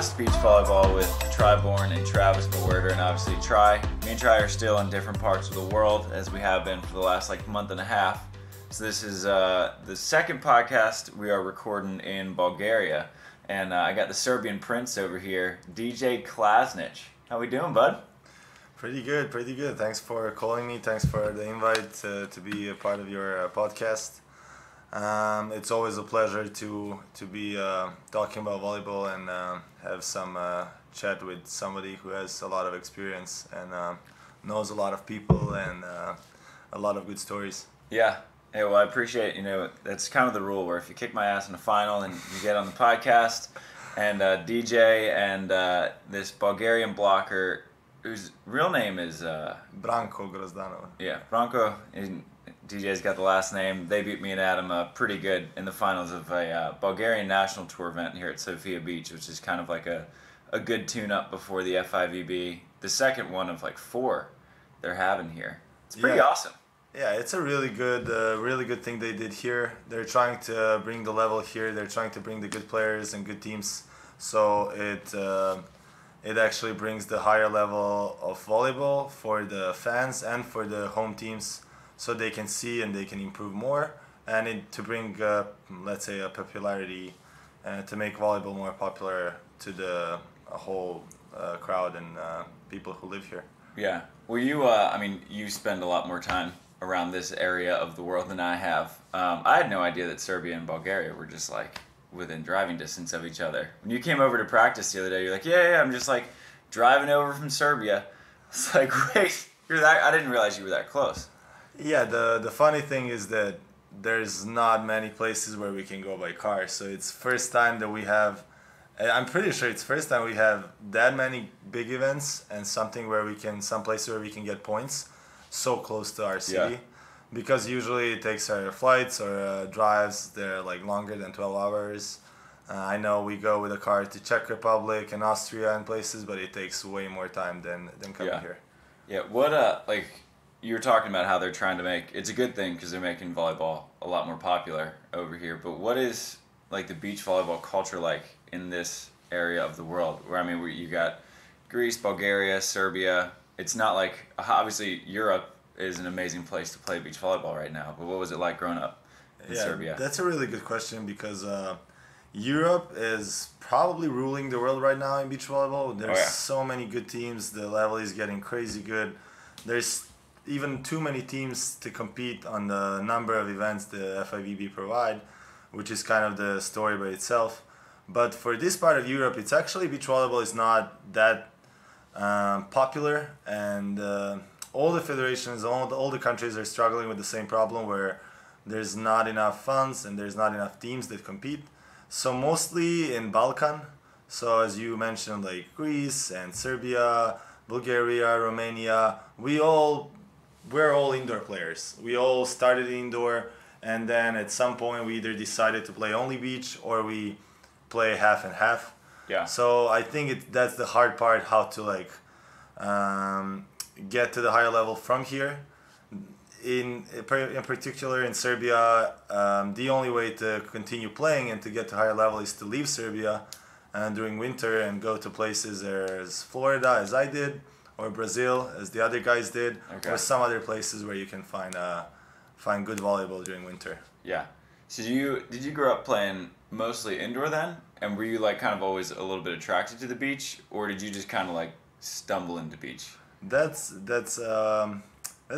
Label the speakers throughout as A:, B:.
A: SANDCAST beach volleyball with Bourne and Travis Mewhirter, and obviously me and Tri are still in different parts of the world as we have been for the last month and a half. So this is the second podcast we are recording in Bulgaria, and I got the Serbian prince over here, DJ Klasnic. How we doing, bud?
B: Pretty good. Thanks for calling me. Thanks for the invite to be a part of your podcast. It's always a pleasure to be talking about volleyball and have some chat with somebody who has a lot of experience and knows a lot of people and a lot of good stories.
A: Yeah. Hey, well, I appreciate, that's kind of the rule where if you kick my ass in the final and you get on the podcast and DJ and this Bulgarian blocker whose real name is
B: Bronco Grozdanov.
A: Yeah, Bronco. DJ's got the last name. They beat me and Adam pretty good in the finals of a Bulgarian National Tour event here at Sofia Beach, which is kind of like a good tune-up before the FIVB, the second one of 4 they're having here. It's pretty awesome.
B: Yeah, it's a really good thing they did here. They're trying to bring the level here. They're trying to bring the good players and good teams. So it actually brings the higher level of volleyball for the fans and for the home teams, so they can see and they can improve more, and to bring, let's say, a popularity, to make volleyball more popular to the whole crowd and people who live here.
A: Yeah. Well, you spend a lot more time around this area of the world than I have. I had no idea that Serbia and Bulgaria were just within driving distance of each other. When you came over to practice the other day, you're like, yeah, I'm just driving over from Serbia. It's wait, you're that? I didn't realize you were that close.
B: Yeah, the funny thing is that there's not many places where we can go by car, so it's first time that we have, I'm pretty sure it's first time we have that many big events and some places where we can get points so close to our city. Yeah. Because usually it takes our flights or drives, they're longer than 12 hours. I know we go with a car to Czech Republic and Austria and places, but it takes way more time than coming here.
A: Yeah, what you were talking about how they're trying to it's a good thing because they're making volleyball a lot more popular over here, but what is the beach volleyball culture in this area of the world where you got Greece, Bulgaria, Serbia? It's not obviously Europe is an amazing place to play beach volleyball right now, but what was it like growing up in Serbia?
B: That's a really good question because Europe is probably ruling the world right now in beach volleyball. There's so many good teams. The level is getting crazy good. There's even too many teams to compete on the number of events the FIVB provide, which is kind of the story by itself. But for this part of Europe, it's actually beach volleyball is not that popular, and all the federations, all the countries are struggling with the same problem where there's not enough funds and there's not enough teams that compete. So mostly in Balkan, so as you mentioned, Greece and Serbia, Bulgaria, Romania, we're all indoor players. We all started indoor, and then at some point we either decided to play only beach or we play half and half.
A: Yeah.
B: So I think that's the hard part, how to get to the higher level from here. In particular in Serbia, the only way to continue playing and to get to higher level is to leave Serbia during winter and go to places as Florida, as I did, or Brazil, as the other guys did, or some other places where you can find good volleyball during winter.
A: Yeah. So did you grow up playing mostly indoor then? And were you kind of always a little bit attracted to the beach, or did you just kind of stumble into beach?
B: That's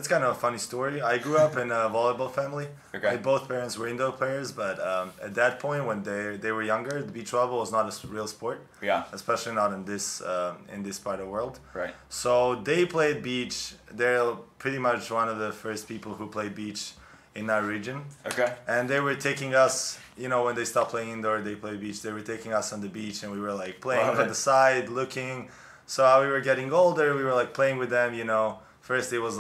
B: kind of a funny story. I grew up in a volleyball family. Okay. Both parents were indoor players, but at that point when they were younger, the beach volleyball was not a real sport.
A: Yeah.
B: Especially not in this part of the world.
A: Right.
B: So they played beach. They're pretty much one of the first people who played beach in our region.
A: Okay.
B: And they were taking us, when they stopped playing indoor, they played beach. They were taking us on the beach, and we were playing on the side, looking. So how we were getting older, we were playing with them. First it was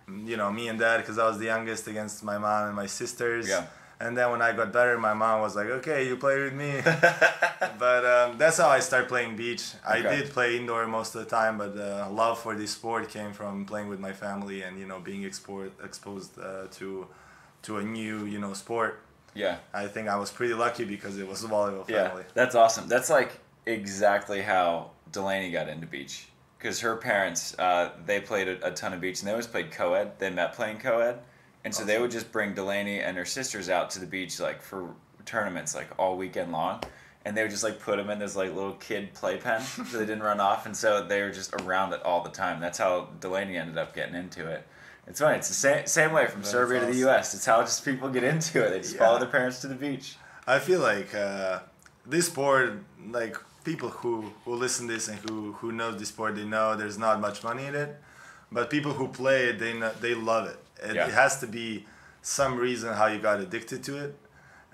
B: me and dad, because I was the youngest, against my mom and my sisters.
A: Yeah.
B: And then when I got better, my mom was like, okay, you play with me. But that's how I started playing beach. Okay. I did play indoor most of the time, but love for this sport came from playing with my family and, being exposed to a new, sport.
A: Yeah.
B: I think I was pretty lucky because it was a volleyball family.
A: Yeah, that's awesome. That's exactly how Delaney got into beach. Because her parents, they played a ton of beach, and they always played co-ed. They met playing co-ed. And so they would just bring Delaney and her sisters out to the beach, like, for tournaments, like, all weekend long. And they would just, like, put them in this, like, little kid playpen so they didn't run off. And so they were just around it all the time. That's how Delaney ended up getting into it. It's funny. It's the same way from Serbia to the U.S. It's how just people get into it. They just follow their parents to the beach.
B: I feel like this sport, like, people who listen to this and who know this sport, they know there's not much money in it. But people who play it, they love it. It has to be some reason how you got addicted to it.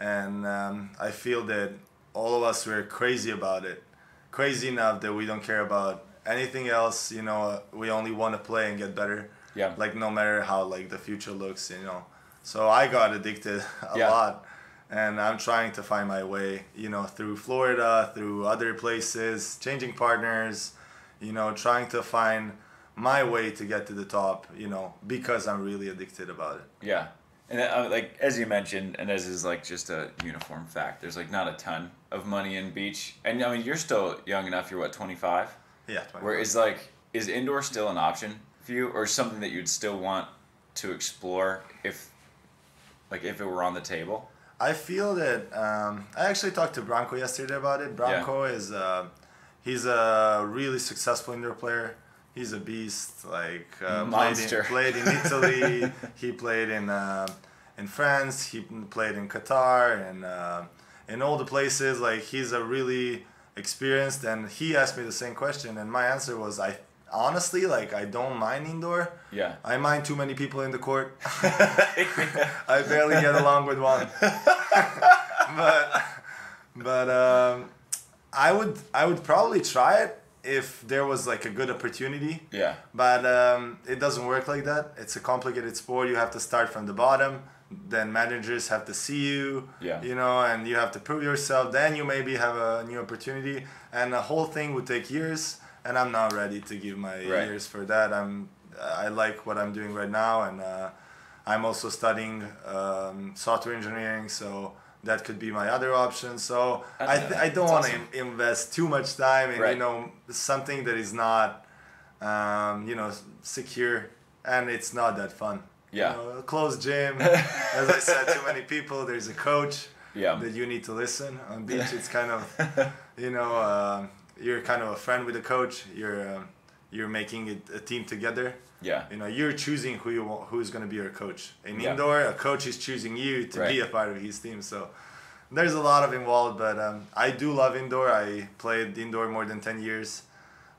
B: And I feel that all of us were crazy about it. Crazy enough that we don't care about anything else. You know, we only want to play and get better. Yeah. Like, no matter how, like, the future looks, you know. So I got addicted a lot. And I'm trying to find my way, you know, through Florida, through other places, changing partners, you know, trying to find my way to get to the top, you know, because I'm really addicted about it.
A: Yeah. And like, as you mentioned, and as is like just a uniform fact, there's like not a ton of money in beach. And I mean, you're still young enough. You're what, 25?
B: Yeah, 25.
A: Where is indoor still an option for you, or something that you'd still want to explore if it were on the table?
B: I feel that I actually talked to Bronco yesterday about it. Bronco is he's a really successful indoor player. He's a beast. Like played in Italy. He played in France. He played in Qatar and in all the places. Like, he's a really experienced. And he asked me the same question, and my answer was, honestly, like, I don't mind indoor. Yeah. I mind too many people in the court. I barely get along with one. but I would probably try it if there was like a good opportunity. Yeah. But it doesn't work like that. It's a complicated sport. You have to start from the bottom. Then managers have to see you. Yeah. You know, and you have to prove yourself. Then you maybe have a new opportunity, and the whole thing would take years. And I'm not ready to give my years for that. I like what I'm doing right now, and I'm also studying software engineering, so that could be my other option. So I don't want to invest too much time in you know, something that is not you know, secure, and it's not that fun. Yeah. You know, a closed gym, as I said, too many people. There's a coach that you need to listen. On beach, it's kind of you know. You're kind of a friend with the coach. You're making a team together. Yeah. You know, you're choosing who's going to be your coach. In indoor, a coach is choosing you to be a part of his team. So there's a lot of involved, but I do love indoor. I played indoor more than 10 years,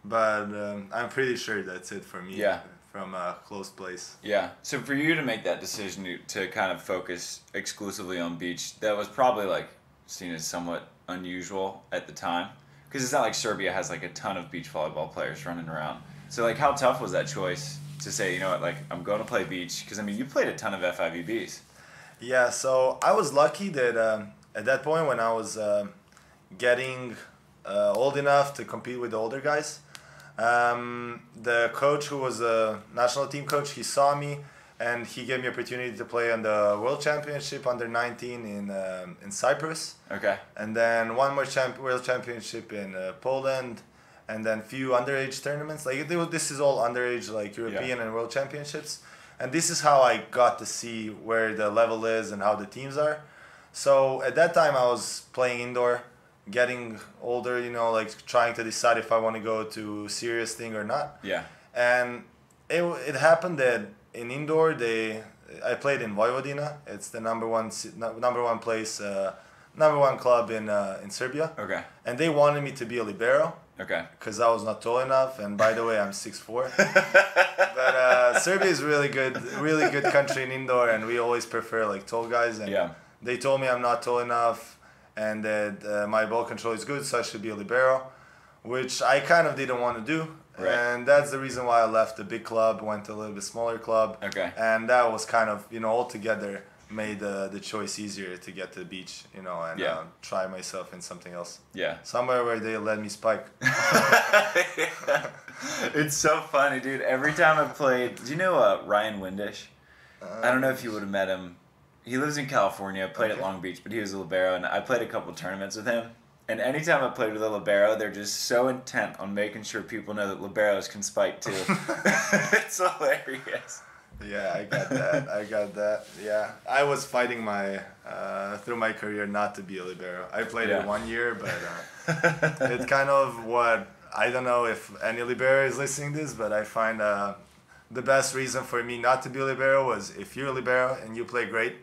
B: but I'm pretty sure that's it for me. Yeah. From a close place. Yeah.
A: So for you to make that decision to kind of focus exclusively on beach, that was probably like seen as somewhat unusual at the time. Because it's not like Serbia has like a ton of beach volleyball players running around. So like, how tough was that choice to say, you know what, like, I'm going to play beach? Because I mean, you played a ton of FIVBs.
B: Yeah, so I was lucky that at that point when I was getting old enough to compete with the older guys, the coach who was a national team coach, he saw me and he gave me opportunity to play on the World Championship under 19 in Cyprus. Okay. And then one more World Championship in Poland, and then few underage tournaments. Like, this is all underage, like European and World Championships. And this is how I got to see where the level is and how the teams are. So at that time I was playing indoor, getting older, you know, like trying to decide if I want to go to serious thing or not. Yeah. And it happened that in indoor I played in Vojvodina. It's the number one place, number one club in Serbia. Okay. And they wanted me to be a libero. Okay. Because I was not tall enough, and by the way, I'm 6'4". But Serbia is really good country in indoor, and we always prefer like tall guys. And they told me I'm not tall enough, and that my ball control is good, so I should be a libero, which I kind of didn't want to do. Right. And that's the reason why I left the big club, went to a little bit smaller club. Okay. And that was kind of, you know, altogether made the choice easier to get to the beach, you know, and try myself in something else. Yeah. Somewhere where they let me spike.
A: It's so funny, dude. Every time I've played, do you know Ryan Windish? I don't know if you would have met him. He lives in California, played at Long Beach, but he was a libero, and I played a couple tournaments with him. And anytime I played with a libero, they're just so intent on making sure people know that liberos can spike too. It's hilarious.
B: Yeah, I got that. Yeah, I was fighting through my career not to be a libero. I played it 1 year, but it's kind of what, I don't know if any libero is listening to this, but I find the best reason for me not to be a libero was if you're a libero and you play great,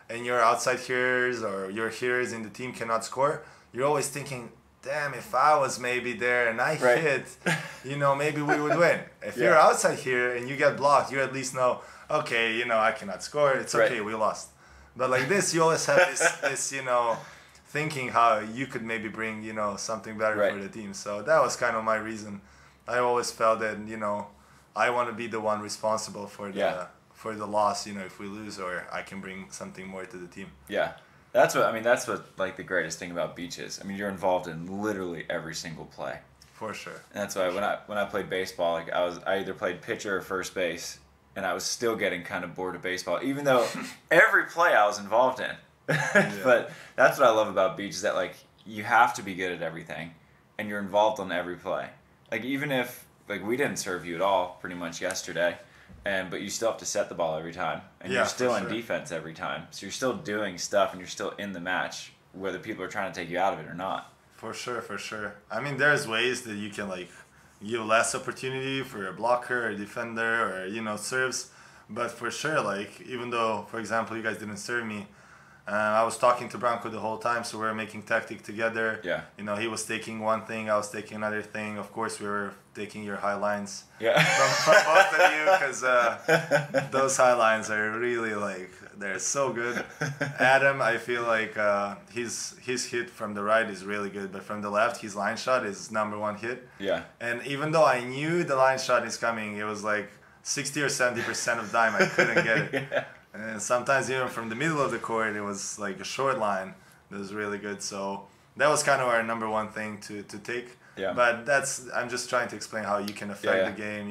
B: and your outside hitters or your hitters in the team cannot score, you're always thinking, damn, if I was maybe there and I hit, maybe we would win. If you're outside here and you get blocked, you at least know, okay, I cannot score. It's okay, we lost. But like this, you always have this thinking how you could maybe bring, something better for the team. So that was kind of my reason. I always felt that, I want to be the one responsible for the loss, if we lose, or I can bring something more to the team.
A: Yeah. That's what like the greatest thing about beach is. I mean, you're involved in literally every single play.
B: For sure.
A: And that's why when I played baseball, like I either played pitcher or first base, and I was still getting kind of bored of baseball, even though every play I was involved in. But that's what I love about beach is that like you have to be good at everything, and you're involved on every play. Like even if like we didn't serve you at all pretty much yesterday. But you still have to set the ball every time, and you're still in defense every time. So you're still doing stuff, and you're still in the match, whether people are trying to take you out of it or not.
B: For sure. I mean, there's ways that you can like give less opportunity for a blocker or a defender or serves, but for sure, like even though, for example, you guys didn't serve me, I was talking to Bronco the whole time, so we were making tactic together.
A: Yeah.
B: He was taking one thing, I was taking another thing. Of course, we were taking your high lines.
A: Yeah.
B: From both of you, because those high lines are really like they're so good. Adam, I feel like his hit from the right is really good, but from the left, his line shot is #1 hit.
A: Yeah.
B: And even though I knew the line shot is coming, it was like 60 or 70% of the time I couldn't get it.
A: Yeah.
B: And sometimes even from the middle of the court, it was like a short line that was really good. So that was kind of our #1 thing to take.
A: Yeah.
B: But I'm just trying to explain how you can affect the game,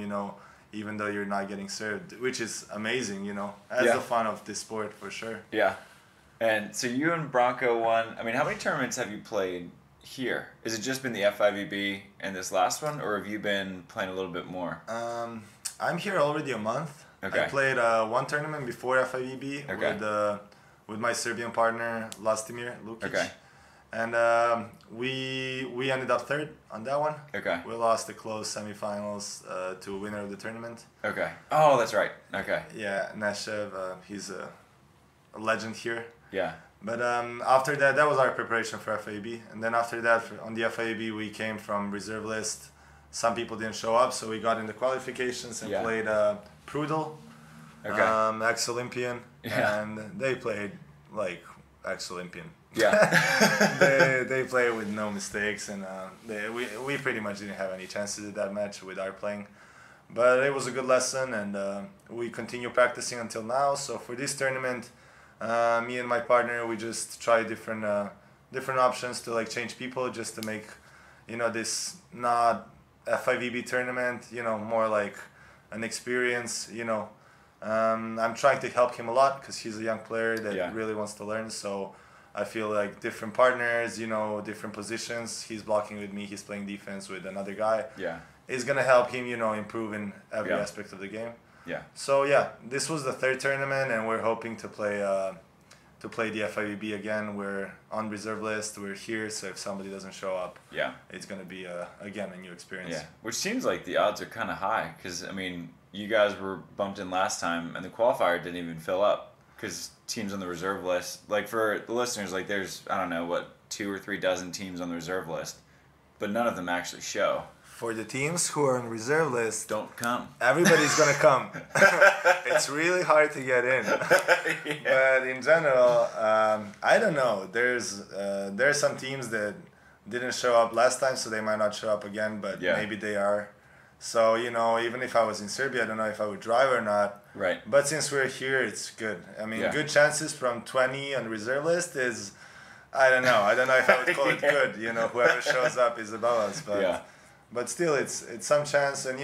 B: even though you're not getting served, which is amazing, That's the fun of this sport for sure.
A: Yeah. And so you and Bronco won. I mean, how many tournaments have you played here? Has it just been the FIVB and this last one, or have you been playing a little bit more?
B: I'm here already a month.
A: Okay.
B: I played one tournament before FIVB with my Serbian partner Lastimir Lukic.
A: Okay.
B: And we ended up third on that one.
A: Okay.
B: We lost the close semifinals to a winner of the tournament.
A: Okay. Oh, that's right. Okay.
B: Yeah, Neshev, he's a legend here.
A: Yeah.
B: But after that was our preparation for FIVB. And then after that, on the FIVB, we came from reserve list. Some people didn't show up, so we got in the qualifications and played Prudel, ex-Olympian, and they played like ex-Olympian.
A: Yeah.
B: they played with no mistakes, and we pretty much didn't have any chances at that match with our playing. But it was a good lesson, and we continue practicing until now. So for this tournament, me and my partner, we just try different options to like change people just to make, this not FIVB tournament, more like an experience, I'm trying to help him a lot because he's a young player that really wants to learn. So I feel like different partners, different positions. He's blocking with me. He's playing defense with another guy.
A: Yeah.
B: It's going to help him, improve in every aspect of the game.
A: Yeah.
B: So, this was the third tournament, and we're hoping to play the FIVB again. We're on reserve list. We're here, so if somebody doesn't show up, it's going to be, again, a new experience.
A: Yeah, which seems like the odds are kind of high because, I mean, you guys were bumped in last time, and the qualifier didn't even fill up because teams on the reserve list, like for the listeners, like there's, I don't know, 2 or 3 dozen teams on the reserve list, but none of them actually show.
B: For the teams who are on reserve list,
A: don't come.
B: Everybody's gonna come. It's really hard to get in. But in general, I don't know. There's some teams that didn't show up last time, so they might not show up again. But maybe they are. So even if I was in Serbia, I don't know if I would drive or not.
A: Right.
B: But since we're here, it's good. I mean, good chances from 20 on reserve list is, I don't know if I would call it good. Whoever shows up is above us. But But still, it's some chance, and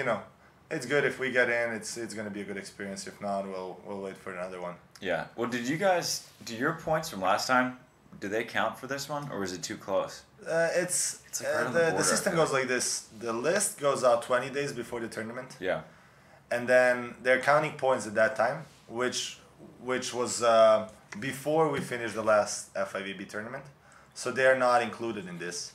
B: it's good if we get in. It's going to be a good experience. If not, we'll wait for another one.
A: Yeah. Well, do your points from last time? do they count for this one, or is it too close?
B: It's
A: like right on the border,
B: the system
A: I feel
B: goes like this. The list goes out 20 days before the tournament.
A: Yeah.
B: And then they're counting points at that time, which was before we finished the last FIVB tournament. So they're not included in this.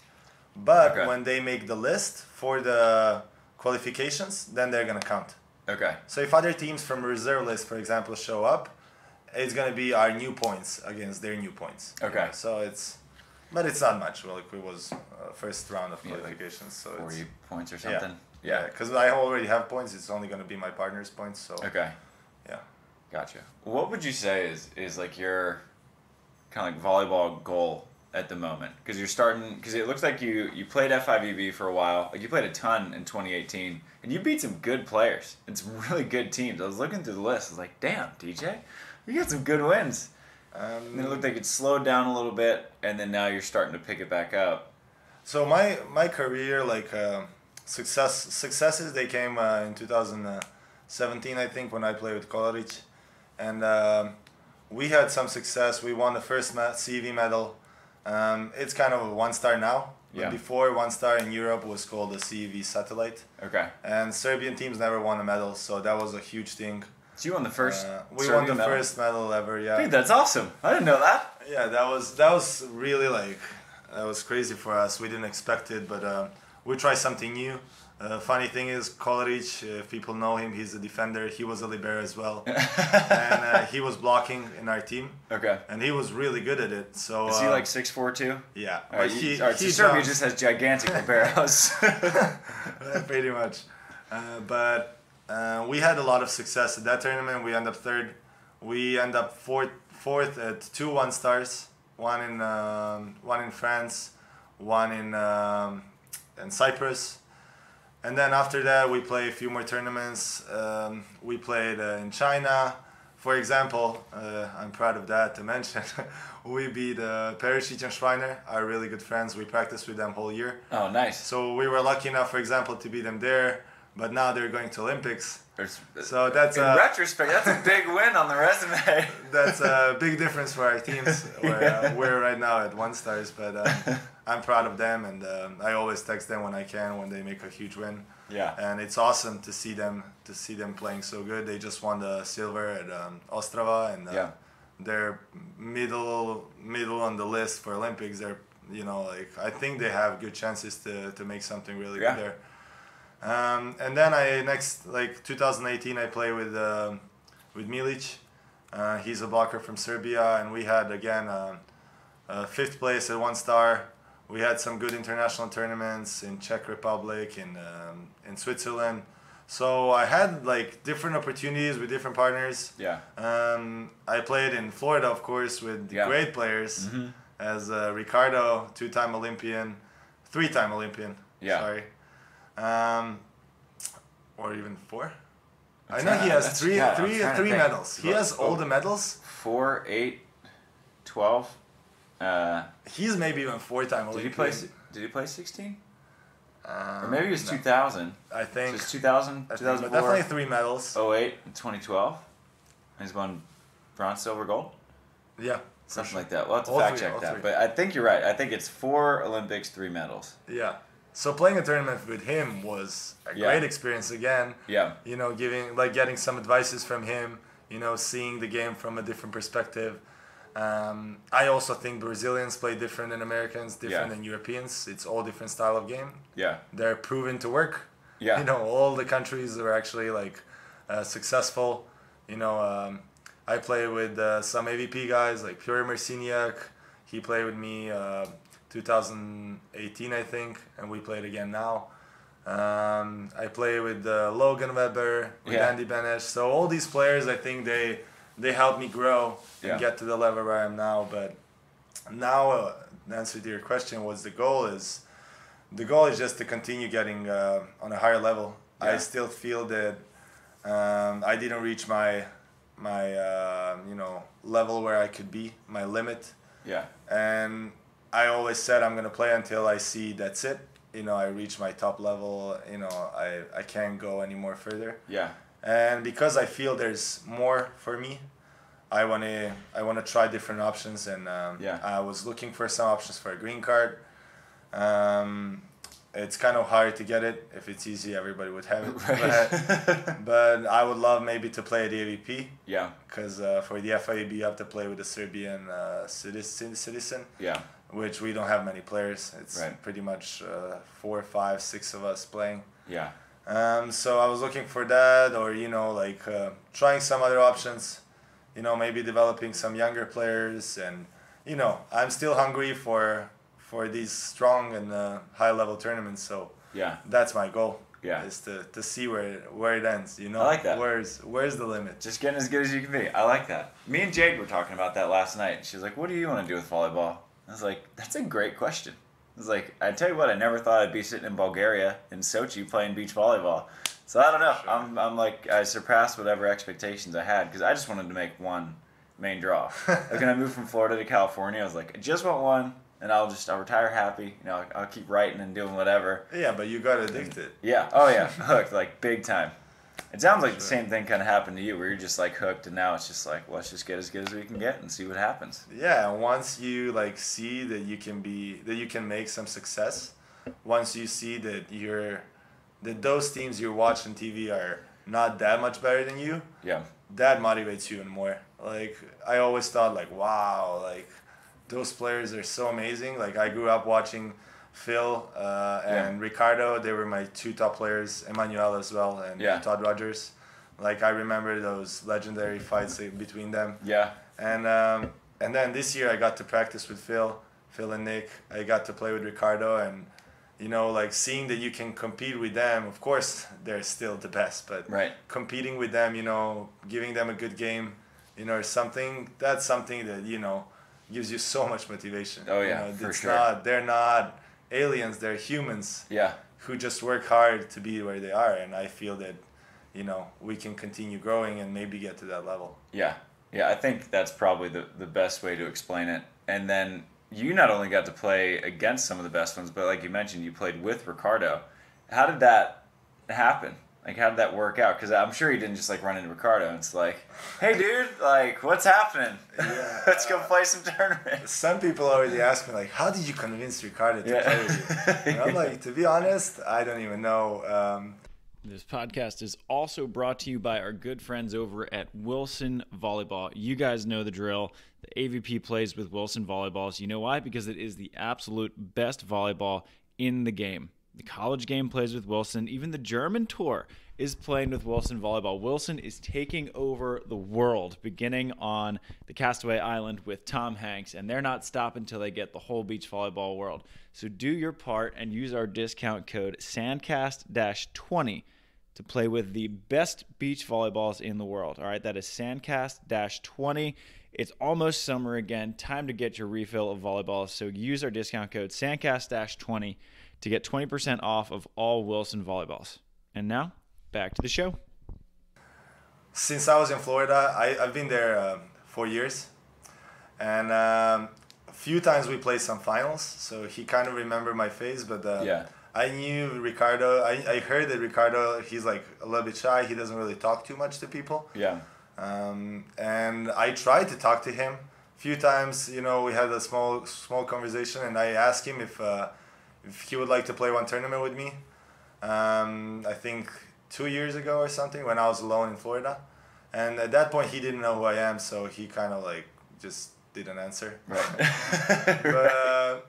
B: But when they make the list for the qualifications, then they're going to count.
A: Okay.
B: So if other teams from the reserve list, for example, show up, it's going to be our new points against their new points.
A: Okay.
B: So but it's not much. Well, like it was first round of qualifications.
A: Like
B: so
A: 40 points or something?
B: Yeah, because I already have points. It's only going to be my partner's points. So.
A: Okay.
B: Yeah.
A: Gotcha. What would you say is like your kind of like volleyball goal at the moment? Because you're starting, because it looks like you played FIVB for a while. Like you played a ton in 2018, and you beat some good players and some really good teams. I was looking through the list. I was like, damn, DJ, you got some good wins. And it looked like it slowed down a little bit, and then now you're starting to pick it back up.
B: So my career, like successes, they came in 2017, I think, when I played with Kolaric. And we had some success. We won the first CEV medal. It's kind of a 1-star now. But before, 1-star in Europe was called the CEV satellite.
A: Okay.
B: And Serbian teams never won a medal, so that was a huge thing.
A: So you won the first
B: we won the first medal ever, yeah.
A: Dude, that's awesome. I didn't know that.
B: Yeah, that was really like, that was crazy for us. We didn't expect it, but we tried something new. Funny thing is, Kolaric, if people know him, he's a defender. He was a libero as well. And he was blocking in our team.
A: Okay.
B: And he was really good at it. So
A: is he like 6'4" too?
B: Yeah.
A: All right, so Serbia just has gigantic liberos.
B: Pretty much. But we had a lot of success at that tournament. We ended up third. We ended up fourth at 2 1-stars. One in France, one in Cyprus. And then after that, we played a few more tournaments. We played in China. For example, I'm proud of that to mention, we beat Perisic and Schreiner, our really good friends. We practiced with them whole year.
A: Oh, nice.
B: So we were lucky enough, for example, to beat them there. But now they're going to Olympics. So
A: that's in retrospect, that's a big win on the resume.
B: That's a big difference for our teams. We're right now at 1-stars, but I'm proud of them, and I always text them when I can when they make a huge win.
A: Yeah.
B: And it's awesome to see them playing so good. They just won the silver at Ostrava, and they're middle on the list for Olympics. They're like I think they have good chances to make something really good there. And then 2018 I play with Milic. He's a blocker from Serbia, and we had again 5th place at 1-star. We had some good international tournaments in Czech Republic, in Switzerland. So I had like different opportunities with different partners.
A: Yeah.
B: I played in Florida, of course, with great players, as Ricardo, 2-time Olympian, 3-time Olympian.
A: Yeah.
B: Sorry. Or even 4. I know he has three medals. He has all the medals.
A: 4, 8, 12.
B: He's maybe even 4-time Olympian.
A: Did he play 16? Or maybe it was 2000.
B: I think.
A: So it's 2000, 2004.
B: Definitely 3 medals.
A: 08 and 2012. He's won bronze, silver, gold.
B: Yeah.
A: Something like that. We'll have to fact check that. But I think you're right. I think it's 4 Olympics, 3 medals.
B: Yeah. So playing a tournament with him was a great experience again.
A: Yeah.
B: Getting some advices from him, seeing the game from a different perspective. I also think Brazilians play different than Americans, different than Europeans. It's all different style of game.
A: Yeah.
B: They're proven to work.
A: Yeah.
B: All the countries are actually successful. I play with some AVP guys like Piotr Marciniak. He played with me 2018, I think, and we played again now. I play with Logan Webber, with Andy Benesh. So all these players, I think they helped me grow and get to the level where I am now. But now, the answer to your question was the goal is just to continue getting on a higher level. Yeah. I still feel that I didn't reach my level where I could be, my limit.
A: Yeah.
B: And I always said I'm gonna play until I see that's it. I reach my top level. I can't go any more further.
A: Yeah.
B: And because I feel there's more for me, I wanna try different options, and I was looking for some options for a green card. It's kind of hard to get it. If it's easy, everybody would have it.
A: Right.
B: But I would love maybe to play at the AVP.
A: Yeah.
B: Because for the FIVB, you have to play with a Serbian citizen.
A: Yeah.
B: Which we don't have many players. It's pretty much 4, 5, 6 of us playing.
A: Yeah.
B: So I was looking for that, or like trying some other options. Maybe developing some younger players, and I'm still hungry for these strong and high level tournaments. So that's my goal.
A: Yeah.
B: Is to see where it ends.
A: I like that.
B: Where's the limit?
A: Just getting as good as you can be. I like that. Me and Jade were talking about that last night. She was like, "What do you want to do with volleyball?" I was like, "That's a great question." I was like, "I tell you what, I never thought I'd be sitting in Bulgaria in Sochi playing beach volleyball." So I don't know. Sure. I'm like, I surpassed whatever expectations I had, because I just wanted to make one main draw. Like when I moved from Florida to California, I was like, I just want one, and I'll retire happy. I'll keep writing and doing whatever.
B: Yeah, but you got addicted.
A: Yeah. Oh yeah, hooked, like big time. It sounds like the same thing kind of happened to you, where you're just like hooked, and now it's just like, let's just get as good as we can get and see what happens.
B: Yeah, once you see that you can make some success, once you see that those teams you watch on TV are not that much better than you, that motivates you even more. Like I always thought, like, wow, like those players are so amazing. Like I grew up watching Phil and Ricardo. They were my 2 top players, Emmanuel as well, and Todd Rogers. Like I remember those legendary fights between them.
A: Yeah.
B: And then this year I got to practice with Phil and Nick. I got to play with Ricardo, and like seeing that you can compete with them. Of course, they're still the best, but competing with them, giving them a good game, that's something that gives you so much motivation.
A: Oh yeah, for sure.
B: They're not aliens, they're humans.
A: Yeah.
B: Who just work hard to be where they are, and I feel that we can continue growing and maybe get to that level.
A: Yeah. I think that's probably the best way to explain it. And then you not only got to play against some of the best ones, but like you mentioned, you played with Ricardo. How did that happen? Like, how did that work out? Because I'm sure you didn't just run into Ricardo and it's like, hey dude, what's happening?
B: Yeah,
A: let's go play some tournaments.
B: Some people already ask me how did you convince Ricardo to play with you? And I'm like, to be honest, I don't even know.
C: This podcast is also brought to you by our good friends over at Wilson Volleyball. You guys know the drill. The AVP plays with Wilson Volleyballs. You know why? Because it is the absolute best volleyball in the game. The college game plays with Wilson. Even the German tour is playing with Wilson Volleyball. Wilson is taking over the world, beginning on the Castaway Island with Tom Hanks, and they're not stopping until they get the whole beach volleyball world. So do your part and use our discount code SANDCAST-20 to play with the best beach volleyballs in the world. All right, that is SANDCAST-20. It's almost summer again. Time to get your refill of volleyballs. So use our discount code SANDCAST-20 to get 20% off of all Wilson volleyballs. And now, back to the show.
B: Since I was in Florida, I've been there 4 years. And a few times we played some finals. So he kind of remembered my face, but I knew Ricardo. I heard that Ricardo, he's a little bit shy. He doesn't really talk too much to people.
A: Yeah.
B: And I tried to talk to him a few times. We had a small conversation, and I asked him if he would like to play one tournament with me. I think 2 years ago or something, when I was alone in Florida. And at that point, he didn't know who I am, so he kind of just didn't answer.
A: Right.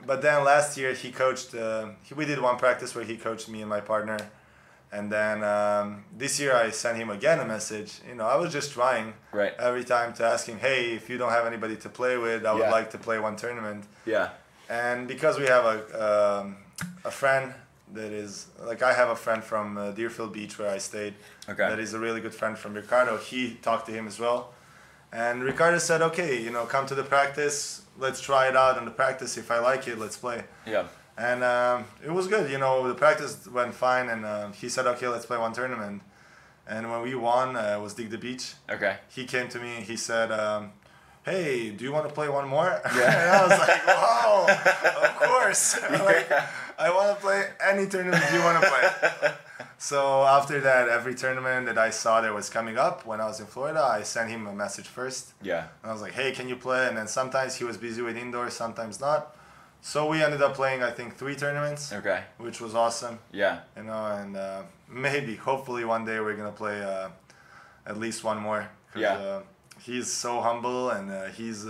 B: But then last year he coached. We did one practice where he coached me and my partner, and then this year I sent him again a message. I was just trying every time to ask him, hey, if you don't have anybody to play with, I would like to play one tournament.
A: Yeah.
B: And because we have a friend that is I have a friend from Deerfield Beach where I stayed.
A: Okay.
B: That is a really good friend from Ricardo. He talked to him as well. And Ricardo said, okay, come to the practice. Let's try it out in the practice. If I like it, let's play.
A: Yeah.
B: And it was good. The practice went fine. And he said, okay, let's play one tournament. And when we won, it was Dig the Beach.
A: Okay.
B: He came to me. He said, hey, do you want to play one more?
A: Yeah.
B: And I was like, wow, of course. I want to play any tournament you want to play. So after that, every tournament that I saw that was coming up when I was in Florida, I sent him a message first.
A: Yeah.
B: And I was like, hey, can you play? And then sometimes he was busy with indoors, sometimes not. So we ended up playing, I think, 3 tournaments.
A: Okay.
B: Which was awesome.
A: Yeah.
B: You know, and maybe, hopefully one day we're going to play at least one more.
A: Yeah.
B: He's so humble, and he's,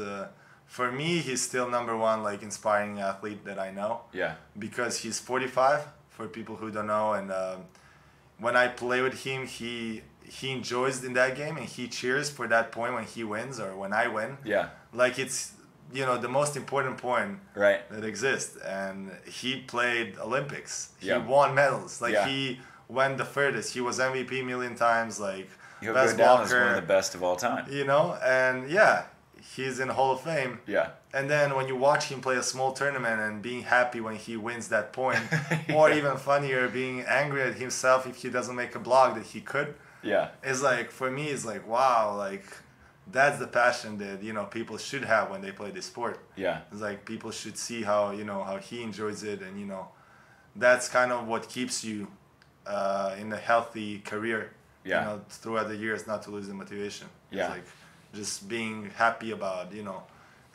B: for me, he's still number one, like, inspiring athlete that I know.
A: Yeah.
B: Because he's 45, for people who don't know, and when I play with him, he enjoys in that game, and he cheers for that point when he wins or when I win.
A: Yeah.
B: Like, it's, you know, the most important point
A: right.
B: that exists. And he played Olympics. He
A: Yep.
B: won medals. Like,
A: Yeah.
B: he went the furthest. He was MVP a million times, like,
A: He'll
B: best
A: go down
B: blocker,
A: as one of the best of all time.
B: you know, and yeah, he's in Hall of Fame.
A: Yeah.
B: And then when you watch him play a small tournament and being happy when he wins that point, or even funnier, being angry at himself if he doesn't make a block that he could,
A: Yeah.
B: it's like, for me, it's like, wow, like, that's the passion that, you know, people should have when they play this sport.
A: Yeah.
B: It's like people should see how, you know, how he enjoys it, and, you know, that's kind of what keeps you in a healthy career.
A: Yeah.
B: You know, throughout the years, not to lose the motivation.
A: Yeah.
B: It's like just being happy about, you know,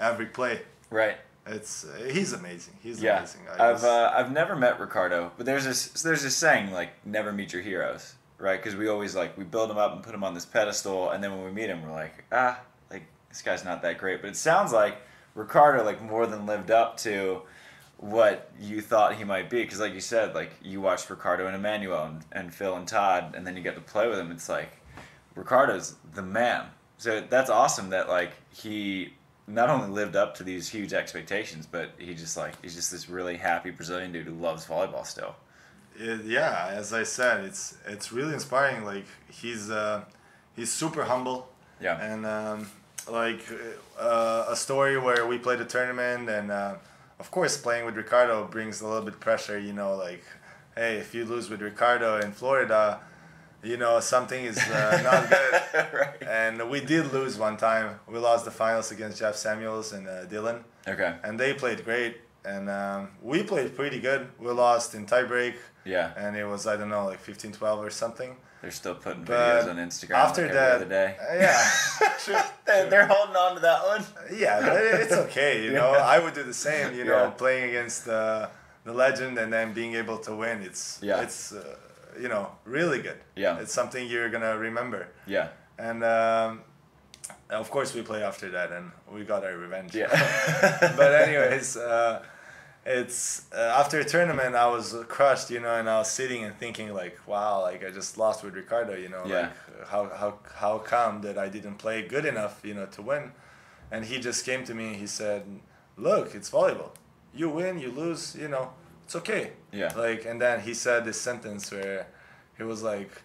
B: every play.
A: Right.
B: It's he's amazing. He's
A: Yeah.
B: amazing.
A: I've never met Ricardo, but there's this saying, like, never meet your heroes, right? Because we always, like, we build him up and put him on this pedestal, and then when we meet him, we're like, like, this guy's not that great. But it sounds like Ricardo, like, more than lived up to what you thought he might be, because like you said, like, you watched Ricardo and Emmanuel and Phil and Todd, and then you get to play with him. It's like, Ricardo's the man. So that's awesome that, like, he not only lived up to these huge expectations, but he's just this really happy Brazilian dude who loves volleyball still.
B: Yeah, as I said, it's really inspiring. Like, he's super humble.
A: Yeah.
B: And a story where we played a tournament, and of course playing with Ricardo brings a little bit pressure. You know, like, hey, if you lose with Ricardo in Florida, you know, something is not good.
A: Right.
B: And we did lose one time. We lost the finals against Jeff Samuels and Dylan.
A: Okay.
B: And they played great. And we played pretty good. We lost in tiebreak.
A: Yeah.
B: And it was, I don't know, like 15-12 or something.
A: They're still putting
B: But
A: videos on Instagram
B: after
A: like
B: that,
A: every other day.
B: Yeah. Sure.
A: They're holding on to that one.
B: Yeah, but it's okay, you know.
A: Yeah.
B: I would do the same, you know,
A: Yeah.
B: playing against the legend and then being able to win. It's you know, really good.
A: Yeah.
B: It's something you're gonna remember.
A: Yeah.
B: And of course we play after that, and we got our revenge.
A: Yeah.
B: But anyways, it's after a tournament I was crushed, you know, and I was sitting and thinking like, wow, like I just lost with Ricardo, you know,
A: Yeah.
B: like how come that I didn't play good enough, you know, to win. And he just came to me and he said, look, it's volleyball. You win, you lose, you know, it's okay.
A: Yeah.
B: Like, and then he said this sentence where he was like,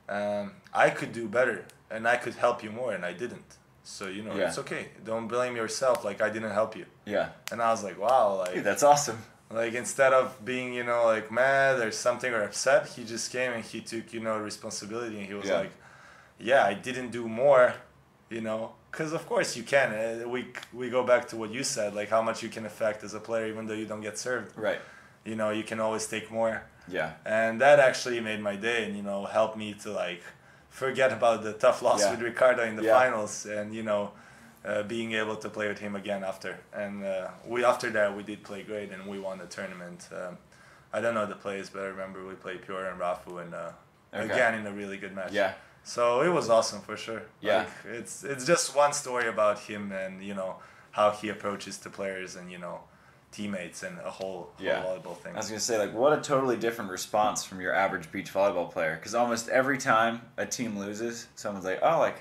B: I could do better and I could help you more, and I didn't. So, you know,
A: Yeah.
B: it's okay. Don't blame yourself like I didn't help you.
A: Yeah.
B: And I was like, wow, like,
A: Dude, that's awesome.
B: like instead of being, you know, like mad or something or upset, he just came and he took, you know, responsibility, and he was
A: Yeah.
B: like, yeah, I didn't do more, you know, because of course you can. We go back to what you said, like how much you can affect as a player even though you don't get served.
A: Right.
B: You know, you can always take more.
A: Yeah.
B: And that actually made my day, and, you know, helped me to like forget about the tough loss
A: Yeah.
B: with Ricardo in the
A: Yeah.
B: finals, and, you know, being able to play with him again after. And after that we did play great, and we won the tournament. I don't know the players, but I remember we played Piotr and Rafu, and again in a really good match.
A: Yeah.
B: So it was awesome for sure.
A: Yeah.
B: Like, it's just one story about him, and, you know, how he approaches the players and, you know, teammates and a whole volleyball thing.
A: I was gonna say, like, what a totally different response from your average beach volleyball player. Because almost every time a team loses, someone's like, "Oh, like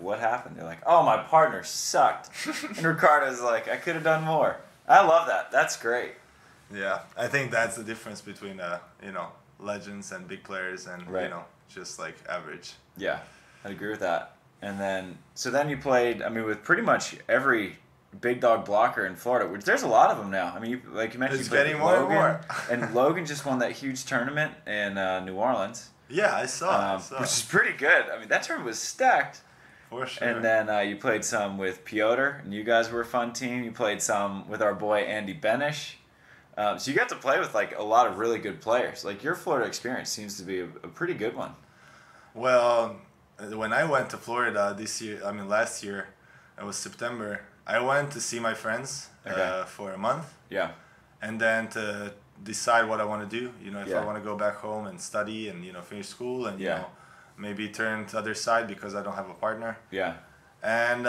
A: what happened?" They're like, "Oh, my partner sucked," and Ricardo's like, "I could have done more." I love that. That's great.
B: Yeah, I think that's the difference between you know, legends and big players, and
A: Right.
B: you know, just like average.
A: Yeah, I agree with that. And then you played, I mean, with pretty much every big dog blocker in Florida, which there's a lot of them now. I mean, you mentioned,
B: It's
A: you played
B: getting
A: with
B: more and
A: Logan,
B: more.
A: and Logan just won that huge tournament in New Orleans,
B: Yeah, I saw.
A: which is pretty good. I mean, that tournament was stacked.
B: For sure.
A: And then you played some with Piotr, and you guys were a fun team. You played some with our boy Andy Benesh. So you got to play with like a lot of really good players. Like your Florida experience seems to be a pretty good one.
B: Well, when I went to Florida last year, it was September. I went to see my friends for a month.
A: Yeah.
B: And then to decide what I want to do. You know, if
A: Yeah.
B: I want to go back home and study and, you know, finish school and, you
A: Yeah.
B: know, maybe turn to the other side because I don't have a partner.
A: Yeah.
B: And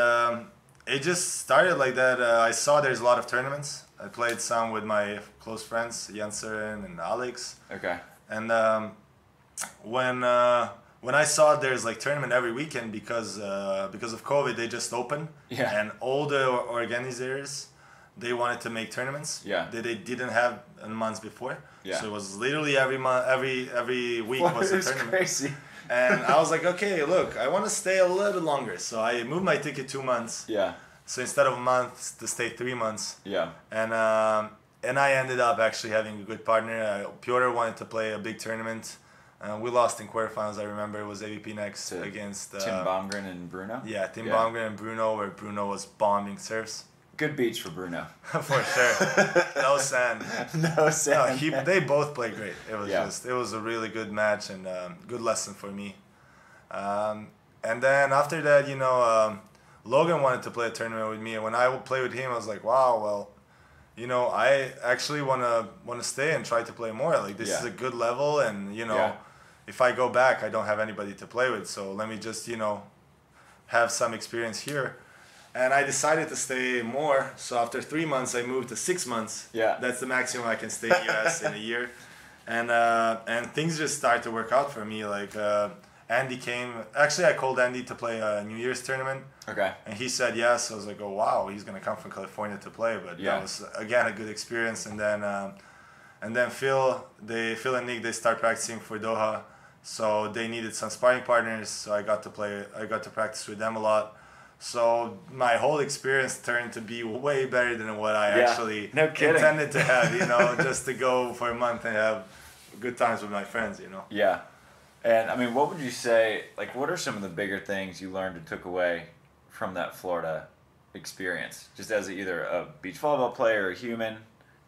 B: it just started like that. I saw there's a lot of tournaments. I played some with my close friends, Janssen and Alex.
A: Okay.
B: And when I saw there's like tournament every weekend because of COVID, they just opened.
A: Yeah.
B: And all the organizers, they wanted to make tournaments.
A: Yeah.
B: That they didn't have in months before.
A: Yeah.
B: So it was literally every month, every week was a
A: It's
B: tournament.
A: crazy.
B: And I was like, okay, look, I want to stay a little bit longer. So I moved my ticket 2 months.
A: Yeah.
B: So instead of a month, to stay 3 months.
A: Yeah.
B: And I ended up actually having a good partner. Piotr wanted to play a big tournament. We lost in quarterfinals. I remember it was AVP next against
A: Tim Baumgren and Bruno.
B: Yeah, Tim Baumgren and Bruno, where Bruno was bombing serves.
A: Good beach for Bruno.
B: For sure. No sand.
A: No sand.
B: No, they both played great. It was
A: Yeah.
B: it was a really good match and good lesson for me. And then after that, you know, Logan wanted to play a tournament with me, and when I would play with him, I was like, wow, well, you know, I actually wanna stay and try to play more. Like this is a good level, and you know, if I go back, I don't have anybody to play with, so let me just, you know, have some experience here. And I decided to stay more. So after 3 months, I moved to 6 months.
A: Yeah.
B: That's the maximum I can stay in US in a year. And things just started to work out for me. Like Andy came. Actually, I called Andy to play a New Year's tournament.
A: Okay.
B: And he said yes. So I was like, oh wow, he's gonna come from California to play. But that was again a good experience. And then Phil and Nick, they start practicing for Doha. So they needed some sparring partners. So I got to practice with them a lot. So my whole experience turned to be way better than what I actually intended to have, you know, just to go for a month and have good times with my friends, you know.
A: Yeah. And I mean, what would you say, like, what are some of the bigger things you learned or took away from that Florida experience? Just as either a beach volleyball player or a human,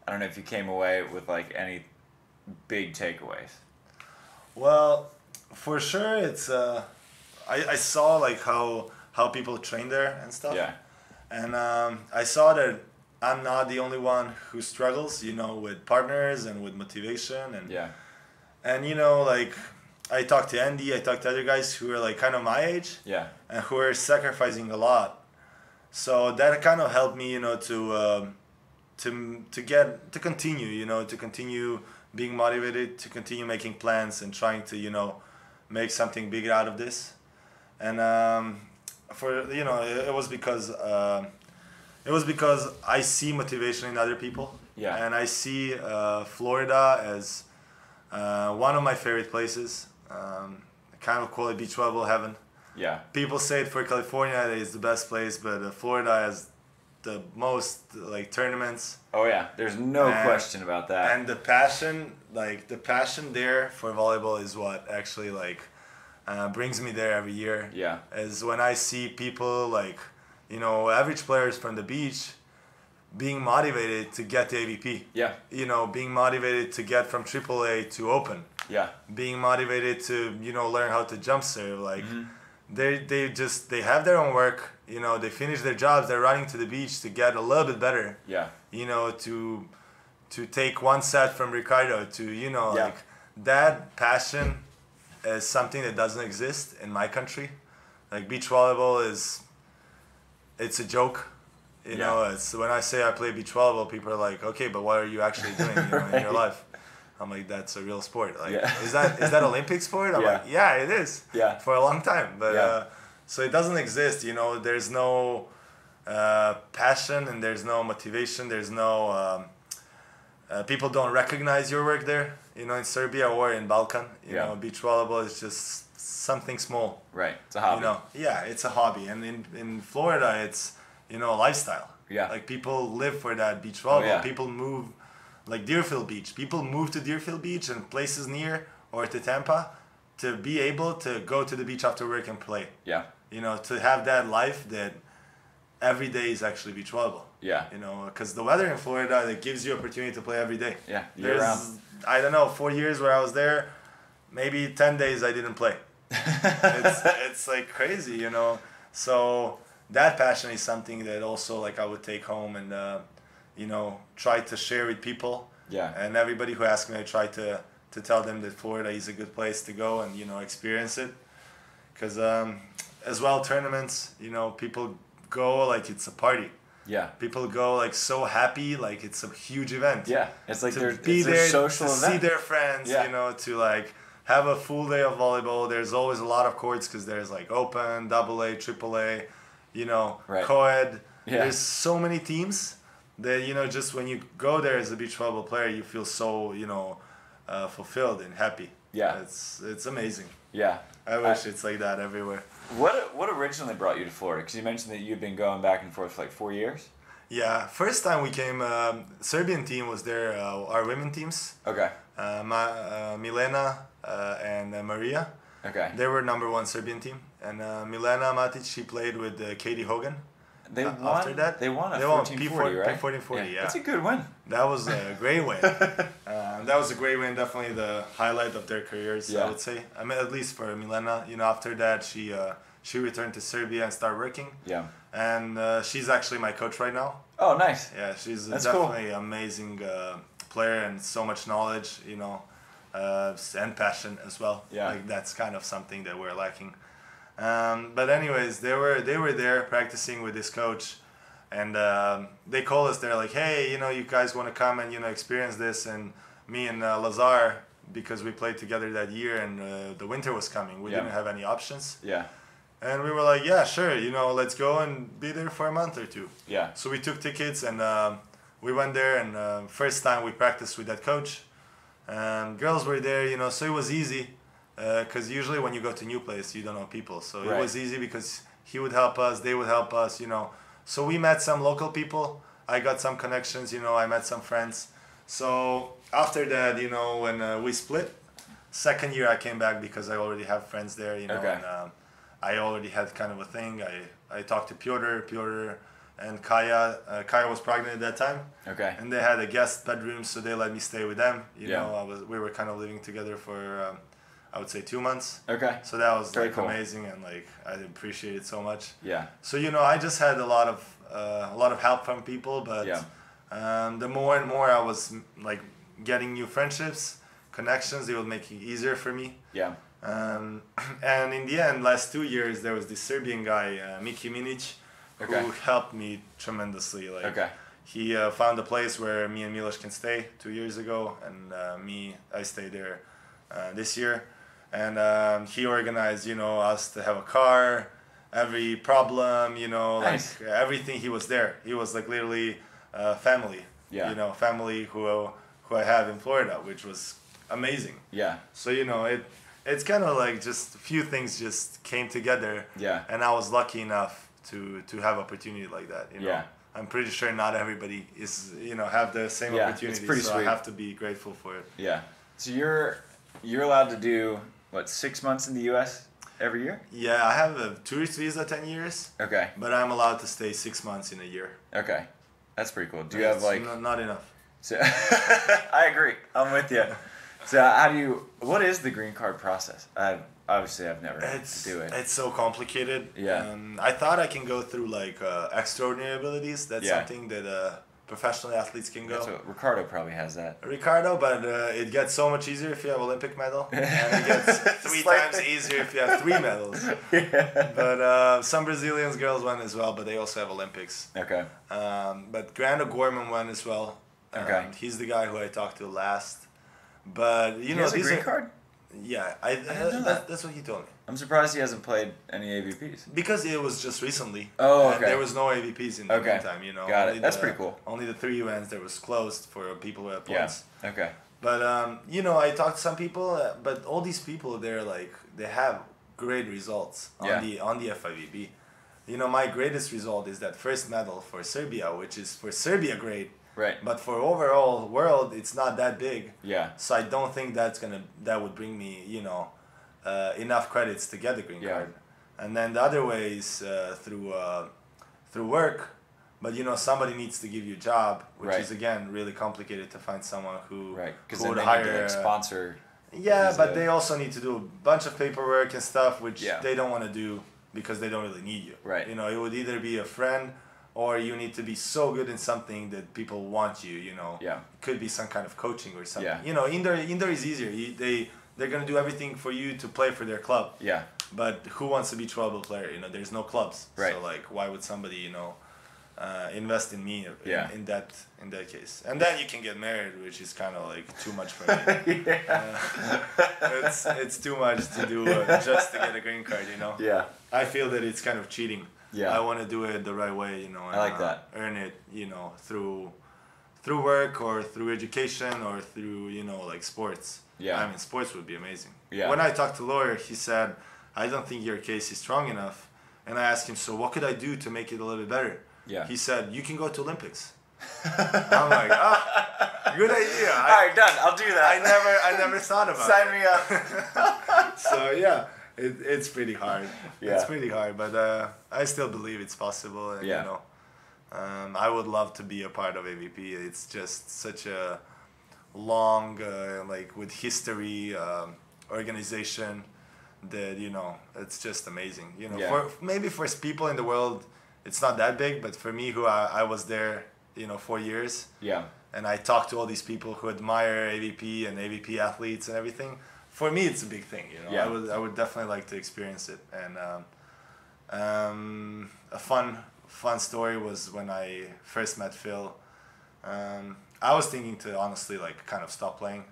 A: I don't know if you came away with like any big takeaways.
B: Well, for sure, it's I saw like how people train there and stuff.
A: Yeah.
B: And I saw that I'm not the only one who struggles, you know, with partners and with motivation and and you know, like I talked to Andy, I talked to other guys who are like kind of my age.
A: Yeah.
B: And who are sacrificing a lot. So that kind of helped me, you know, to continue, you know, to continue being motivated, to continue making plans and trying to, you know, make something big out of this. And for, you know, it was because I see motivation in other people.
A: Yeah.
B: And I see Florida as one of my favorite places. I kind of call it beach volleyball heaven.
A: Yeah.
B: People say it for California that it's the best place, but Florida has the most like tournaments.
A: Oh yeah, there's no question about that.
B: And the passion there for volleyball is what actually like brings me there every year.
A: Yeah.
B: Is when I see people like, you know, average players from the beach being motivated to get to AVP. Yeah. You know, being motivated to get from AAA to Open. Yeah. Being motivated to, you know, learn how to jump serve. Like, they have their own work. You know, they finish their jobs. They're running to the beach to get a little bit better. Yeah. You know, to take one set from Ricardo to, you know, like that passion is something that doesn't exist in my country. Like beach volleyball it's a joke. You know, it's when I say I play beach volleyball, people are like, okay, but what are you actually doing, you know, in your life? I'm like, that's a real sport. Like, is that Olympic sport? I'm like, yeah, it is. Yeah. For a long time, but so it doesn't exist. You know, there's no passion and there's no motivation. There's no people don't recognize your work there. You know, in Serbia or in Balkan, you know, beach volleyball is just something small. Right. It's a hobby. You know, it's a hobby, and in Florida, it's, you know, a lifestyle. Yeah. Like people live for that beach volleyball. Oh, yeah. People move, like Deerfield Beach. People move to Deerfield Beach and places near or to Tampa to be able to go to the beach after work and play. Yeah. You know, to have that life that every day is actually beach volleyball.
A: Yeah.
B: You know, because the weather in Florida, it gives you opportunity to play every day.
A: Yeah, year round.
B: I don't know, 4 years where I was there, maybe 10 days I didn't play. It's like crazy, you know. So that passion is something that also like I would take home and you know, try to share with people.
A: Yeah.
B: And everybody who asks me, I try to tell them that Florida is a good place to go and, you know, experience it. Because as well, tournaments, you know, people go like it's a party.
A: Yeah.
B: People go like so happy, like it's a huge event.
A: Yeah. It's like
B: to be there,
A: social
B: to
A: event.
B: see their friends, you know, to like have a full day of volleyball. There's always a lot of courts because there's like open, AA, AAA, you know, co-ed.
A: Yeah.
B: There's so many teams that, you know, just when you go there as a beach volleyball player, you feel so, you know, fulfilled and happy.
A: Yeah.
B: It's amazing.
A: Yeah.
B: I wish it's like that everywhere.
A: What originally brought you to Florida? Because you mentioned that you've been going back and forth for like 4 years.
B: Yeah, first time we came, Serbian team was there, our women teams.
A: Okay.
B: Milena and Maria.
A: Okay.
B: They were #1 Serbian team. And Milena Matic, she played with Katie Hogan.
A: They won.
B: After that,
A: they won a
B: they won
A: 1440, right?
B: P1440, yeah.
A: That's a good win.
B: That was a great win. That was a great win. Definitely the highlight of their careers, I would say. I mean, at least for Milena. You know, after that, she returned to Serbia and started working.
A: Yeah.
B: And she's actually my coach right now.
A: Oh, nice.
B: Yeah, she's
A: That's
B: definitely an amazing player and so much knowledge, you know, and passion as well.
A: Yeah.
B: Like that's kind of something that we're lacking. But anyways, they were there practicing with this coach, and they called us. They're like, hey, you know, you guys want to come and, you know, experience this? And me and Lazar, because we played together that year, and the winter was coming, we didn't have any options.
A: Yeah.
B: And we were like, yeah, sure, you know, let's go and be there for a month or two.
A: Yeah.
B: So we took tickets and we went there, and first time we practiced with that coach. Girls were there, you know, so it was easy. Because usually when you go to a new place, you don't know people. So it was easy because he would help us, they would help us, you know. So we met some local people. I got some connections, you know, I met some friends. So after that, you know, when we split, second year I came back because I already have friends there, you know.
A: Okay.
B: And I already had kind of a thing. I talked to Piotr and Kaya. Kaya was pregnant at that time.
A: Okay.
B: And they had a guest bedroom, so they let me stay with them. You know, we were kind of living together for... I would say 2 months.
A: Okay.
B: So that was
A: Very
B: like
A: cool.
B: Amazing, and like I appreciate it so much.
A: Yeah.
B: So, you know, I just had a lot of help from people, but the more and more I was like getting new friendships, connections, it would make it easier for me.
A: Yeah.
B: And in the end, last 2 years, there was this Serbian guy, Miki Minic, who helped me tremendously. Like he found a place where me and Miloš can stay 2 years ago, and I stayed there this year. And he organized, you know, us to have a car, every problem, you know, like everything. He was there. He was like literally family, you know, family who I have in Florida, which was amazing.
A: Yeah.
B: So, you know, it's kind of like just a few things just came together.
A: Yeah.
B: And I was lucky enough to have opportunity like that, you know.
A: Yeah.
B: I'm pretty sure not everybody is, you know, have the same opportunity.
A: It's pretty
B: so
A: sweet.
B: I have to be grateful for it.
A: Yeah. So you're allowed to do what, 6 months in the U.S. every year?
B: Yeah, I have a tourist visa 10 years.
A: Okay.
B: But I'm allowed to stay 6 months in a year.
A: Okay. That's pretty cool. Do you have like...
B: Not enough.
A: So, I agree. I'm with you. So what is the green card process? I've never had to do it.
B: It's so complicated.
A: Yeah.
B: I thought I can go through like extraordinary abilities. That's something that professional athletes can go.
A: That's what Ricardo probably has that.
B: Ricardo, but it gets so much easier if you have Olympic medal, and it gets 3 times easier if you have 3 medals.
A: Yeah.
B: But some Brazilians girls won as well, but they also have Olympics.
A: Okay.
B: But Grant O'Gorman won as well.
A: Okay.
B: He's the guy who I talked to last. But you know,
A: he has a
B: these
A: green card?
B: Yeah, that's what he told me.
A: I'm surprised he hasn't played any AVPs.
B: Because it was just recently.
A: Oh, okay.
B: And there was no AVPs in the meantime, you know.
A: Got it. That's pretty cool.
B: Only the 3 events that was closed for people who had points.
A: Yeah. Okay.
B: But you know, I talked to some people, but all these people, they're like, they have great results on the FIVB. You know, my greatest result is that first medal for Serbia, which is for Serbia great.
A: Right.
B: But for overall world, it's not that big.
A: Yeah.
B: So I don't think that would bring me, you know, enough credits to get the green card. And then the other way is through work, But somebody needs to give you a job, which
A: Right.
B: is again really complicated to find someone who
A: Because
B: would
A: they
B: hire.
A: need to, like, sponsor.
B: Yeah, but they also need to do a bunch of paperwork and stuff, which
A: Yeah.
B: they don't want to do because they don't really need you.
A: Right.
B: It would either be a friend, or you need to be so good in something that people want you.
A: Yeah.
B: Could be some kind of coaching or something.
A: Yeah.
B: Indoor is easier. They're gonna do everything for you to play for their club.
A: Yeah.
B: But who wants to be volleyball player? There's no clubs.
A: Right.
B: So like, why would somebody invest in me in that case? And then you can get married, which is kind of like too much for me. It's too much to do just to get a green card.
A: Yeah.
B: I feel that it's kind of cheating.
A: Yeah.
B: I want to do it the right way. And,
A: I like that.
B: Earn it. Through work or through education or through like sports.
A: Yeah.
B: I mean, sports would be amazing.
A: Yeah.
B: When I talked to lawyer, he said, I don't think your case is strong enough. And I asked him, so what could I do to make it a little bit better?
A: Yeah.
B: He said, you can go to Olympics. I'm like, good idea.
A: All right, done. I'll do that.
B: I never thought about
A: Sign
B: it.
A: me up.
B: So yeah, it's pretty hard.
A: Yeah.
B: It's pretty hard, but I still believe it's possible. And,
A: Yeah.
B: I would love to be a part of AVP. It's just such a long, with history organization that it's just amazing.
A: Yeah.
B: For people in the world, it's not that big, but for me, who I was there, 4 years.
A: Yeah.
B: And I talked to all these people who admire AVP and AVP athletes and everything. For me, it's a big thing.
A: Yeah.
B: I would definitely like to experience it. And a fun story was when I first met Phil. I was thinking to honestly kind of stop playing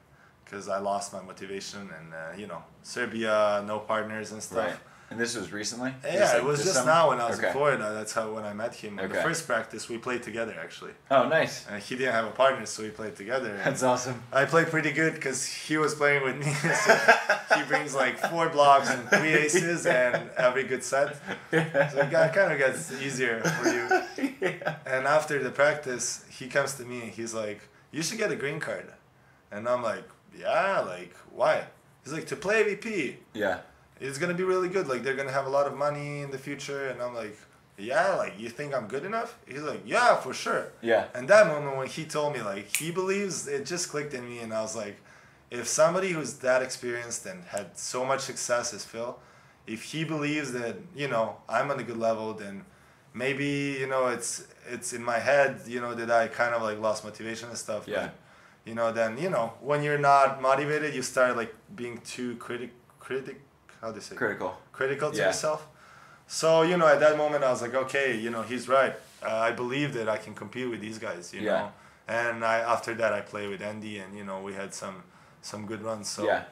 B: because I lost my motivation and Serbia, no partners and stuff.
A: Right. And this was recently?
B: Yeah, it was just
A: summer?
B: now when I was
A: Okay.
B: in Florida. That's when I met him.
A: Okay.
B: The first practice we played together actually.
A: Oh, nice.
B: And he didn't have a partner, so we played together. And
A: That's awesome.
B: I played pretty good because he was playing with me. So he brings 4 blocks and 3 aces and every good set. So it kind of gets easier for you.
A: Yeah.
B: And after the practice, he comes to me and he's like, you should get a green card. And I'm like, yeah, why? He's like, to play AVP.
A: Yeah.
B: It's going to be really good. They're going to have a lot of money in the future. And I'm like, yeah, you think I'm good enough? He's like, yeah, for sure.
A: Yeah.
B: And that moment when he told me, he believes, it just clicked in me. And I was like, if somebody who's that experienced and had so much success as Phil, if he believes that, I'm on a good level, then maybe, it's in my head, that I kind of lost motivation and stuff.
A: Yeah.
B: But, then, when you're not motivated, you start being too how do you say? Critical to
A: Yeah.
B: yourself. So, at that moment I was like, okay, he's right. I believe that I can compete with these guys,
A: Yeah.
B: And after that I played with Andy and, we had some good runs. So
A: Yeah.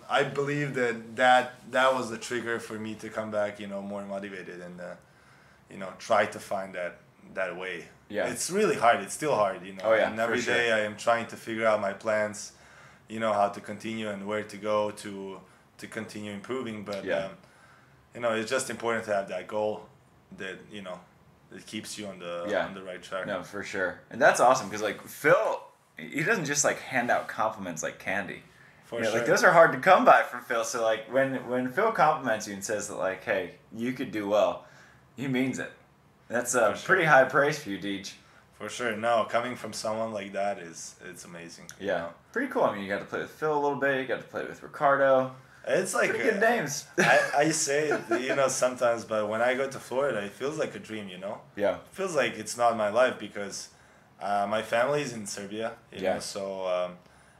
B: I believe that was the trigger for me to come back, more motivated and, try to find that way.
A: Yeah.
B: It's really hard. It's still hard,
A: Oh, yeah,
B: And every
A: for sure.
B: day I am trying to figure out my plans, how to continue and where to go to continue improving. But,
A: Yeah.
B: it's just important to have that goal that, it keeps you on the right track.
A: No, for sure. And that's awesome because, Phil, he doesn't just, hand out compliments like candy.
B: For sure.
A: Those are hard to come by from Phil. So, when Phil compliments you and says that, hey, you could do well, he means it. That's a pretty high praise for you, Deej.
B: For sure. No, coming from someone like that it's amazing.
A: Yeah. Pretty cool. I mean, you got to play with Phil a little bit. You got to play with Ricardo.
B: It's
A: Pretty good names.
B: I say it, sometimes, but when I go to Florida, it feels like a dream,
A: Yeah.
B: It feels like it's not my life because my family is in Serbia,
A: Yeah.
B: so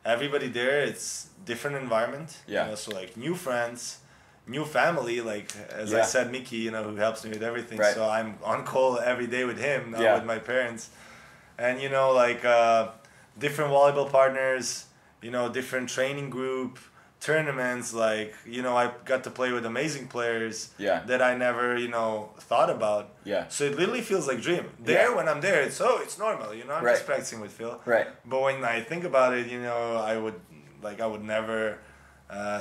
B: everybody there, it's different environment,
A: Yeah.
B: So new friends, new family, as I
A: Yeah.
B: said, Mickey, who helps me with everything,
A: Right.
B: so I'm on call every day with him, not
A: Yeah.
B: with my parents, and different volleyball partners, different training group, tournaments, I got to play with amazing players
A: Yeah.
B: that I never, thought about.
A: Yeah.
B: So it literally feels like dream. There,
A: Yeah.
B: when I'm there, it's normal, I'm
A: Right.
B: just practicing with Phil.
A: Right.
B: But when I think about it, I would never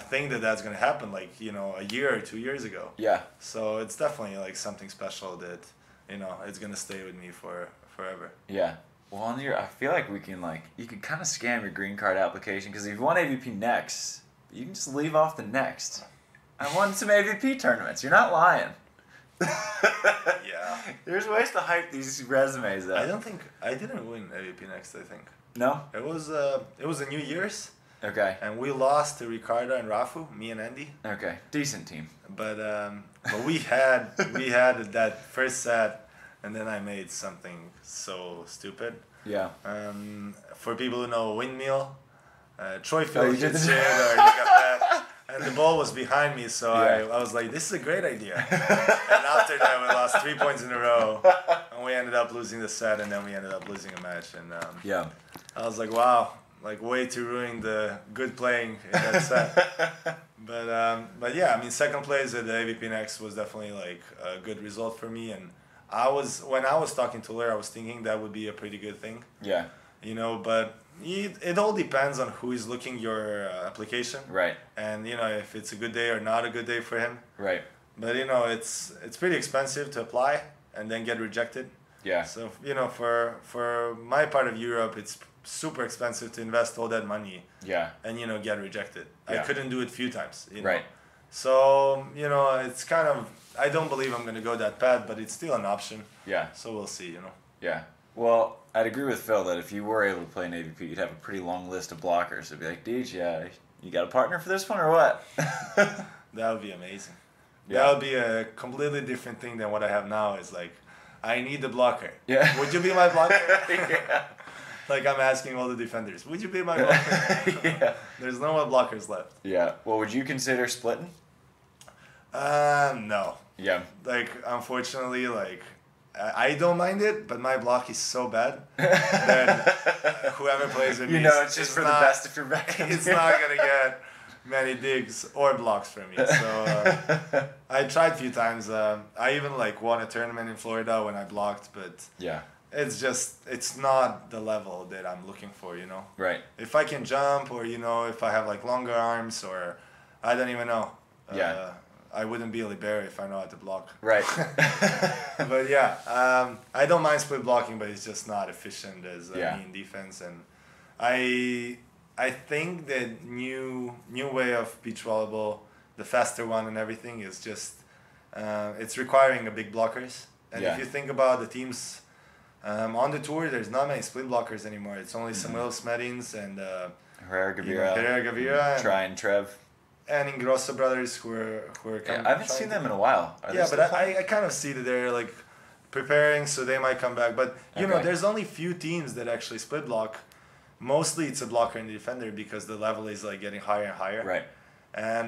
B: think that that's gonna happen, a year or 2 years ago.
A: Yeah.
B: So it's definitely something special that, it's gonna stay with me forever.
A: Yeah. Well, I feel like we can, you can kind of scam your green card application because if you want AVP next, you can just leave off the next. I won some AVP tournaments. You're not lying.
B: Yeah.
A: There's ways to hype these resumes up.
B: I didn't win AVP Next, I think.
A: No?
B: It was a New Year's.
A: Okay.
B: And we lost to Ricardo and Rafu, me and Andy.
A: Okay. Decent team.
B: But we had that first set, and then I made something so stupid.
A: Yeah.
B: For people who know windmill, Troy
A: you
B: Phillips
A: did
B: did
A: the-
B: it, or you got that. And the ball was behind me, so
A: Yeah.
B: I was like, this is a great idea. And after that, we lost 3 points in a row, and we ended up losing the set, and then we ended up losing a match. And
A: Yeah.
B: I was like, wow, like way to ruin the good playing in that set. But yeah, I mean, second place at the AVP Next was definitely like a good result for me. And when I was talking to Lair, I was thinking that would be a pretty good thing.
A: Yeah.
B: You know, but it all depends on who is looking your application.
A: Right.
B: And, you know, if it's a good day or not a good day for him.
A: Right.
B: But, you know, it's pretty expensive to apply and then get rejected.
A: Yeah.
B: So, you know, for my part of Europe, it's super expensive to invest all that money
A: Yeah.
B: and, you know, get rejected.
A: Yeah.
B: I couldn't do it a few times. You know?
A: Right.
B: So, you know, it's kind of, I don't believe I'm going to go that path, but it's still an option.
A: Yeah.
B: So we'll see, you know.
A: Yeah. Well, I'd agree with Phil that if you were able to play an AVP, you'd have a pretty long list of blockers. It'd be like, dude, yeah, you got a partner for this one or what?
B: That would be amazing.
A: Yeah.
B: That would be a completely different thing than what I have now. It's like, I need a blocker.
A: Yeah.
B: Would you be my blocker?
A: Yeah.
B: Like I'm asking all the defenders, would you be my blocker?
A: Yeah.
B: There's no more blockers left.
A: Yeah. Well, would you consider splitting?
B: No.
A: Yeah.
B: Like, unfortunately, like, I don't mind it, but my block is so bad that whoever plays with me,
A: You know, it's just for the
B: not-
A: best if you're back.
B: It's not gonna get many digs or blocks from me. So I tried a few times. I even like won a tournament in Florida when I blocked, but
A: Yeah.
B: it's not the level that I'm looking for. You know,
A: Right.
B: if I can jump or you know if I have like longer arms or I don't even know.
A: Yeah.
B: I wouldn't be a libero if I know how to block.
A: Right.
B: But yeah, I don't mind split blocking, but it's just not efficient as me in defense. And I think that new way of beach volleyball, the faster one and everything, is just it's requiring a big blockers. And if you think about the teams on the tour, there's not many split blockers anymore. It's only Samuel Smedens and
A: Herrera
B: Gavira, and
A: Try and Trev.
B: and Ingrosso brothers who are coming.
A: I haven't seen them in a while. Are they
B: Yeah,
A: still
B: but
A: playing?
B: I kind of see that they're like preparing, so they might come back. But you know,
A: Okay.
B: there's only few teams that actually split block. Mostly it's a blocker and defender because the level is like getting higher and higher.
A: Right.
B: And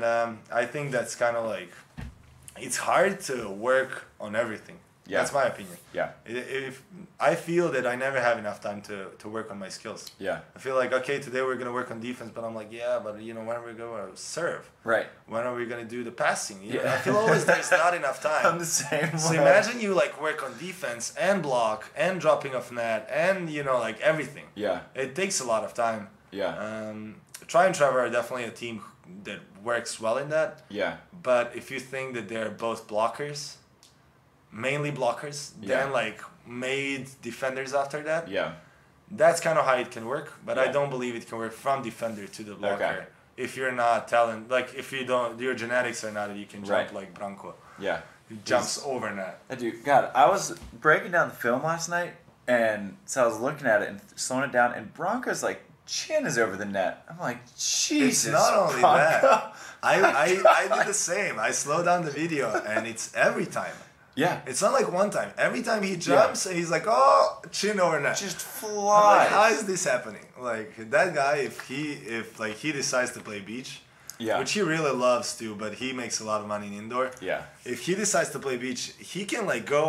B: I think that's kind of like it's hard to work on everything.
A: Yeah.
B: That's my opinion.
A: Yeah.
B: If I feel that I never have enough time to work on my skills.
A: Yeah.
B: I feel like, okay, today we're going to work on defense, but I'm like, yeah, but you know, when are we going to serve?
A: Right.
B: When are we going to do the passing? You know,
A: Yeah.
B: I feel always there's not enough time.
A: I'm the same
B: So
A: way.
B: imagine you like work on defense and block and dropping off net and you know like everything.
A: Yeah.
B: It takes a lot of time.
A: Yeah.
B: Try and Trevor are definitely a team that works well in that.
A: Yeah.
B: But if you think that they're both blockers, mainly blockers, then like made defenders after that,
A: Yeah.
B: that's kind of how it can work. But I
A: Yeah.
B: don't believe it can work from defender to the blocker.
A: Okay.
B: If you're not talent, like if you don't, your genetics are not that you can jump
A: Right.
B: like Bronco.
A: Yeah.
B: He jumps over net.
A: I do. God, I was breaking down the film last night, and so I was looking at it and slowing it down, and Bronco's like chin is over the net. I'm like, Jesus.
B: It's not only
A: Bronco.
B: that. I did the same. I slow down the video, and it's every time.
A: Yeah.
B: It's not like one time. Every time he jumps, and he's like, oh, chin over net.
A: Just
B: I'm
A: flies.
B: like, how is this happening? Like that guy, if he decides to play beach,
A: Yeah.
B: which he really loves to, but he makes a lot of money in indoor.
A: Yeah.
B: If he decides to play beach, he can like go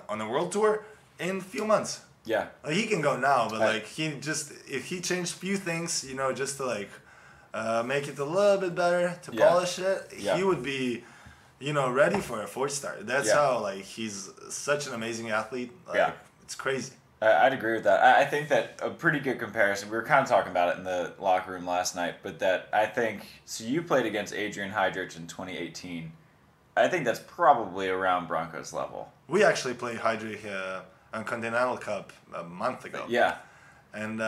B: on a world tour in a few months.
A: Yeah.
B: Like, he can go now, but
A: Right.
B: like if he changed few things, you know, just to like make it a little bit better, to
A: Yeah.
B: polish it,
A: Yeah.
B: he would be, you know, ready for a 4-star. That's
A: Yeah.
B: how like he's such an amazing athlete. Like,
A: Yeah.
B: it's crazy.
A: I'd agree with that. I think that a pretty good comparison, we were kind of talking about it in the locker room last night, but that I think, so you played against Adrian Hydrich in 2018. I think that's probably around Bronco's level.
B: We actually played Hydra on Continental Cup a month ago.
A: Yeah.
B: And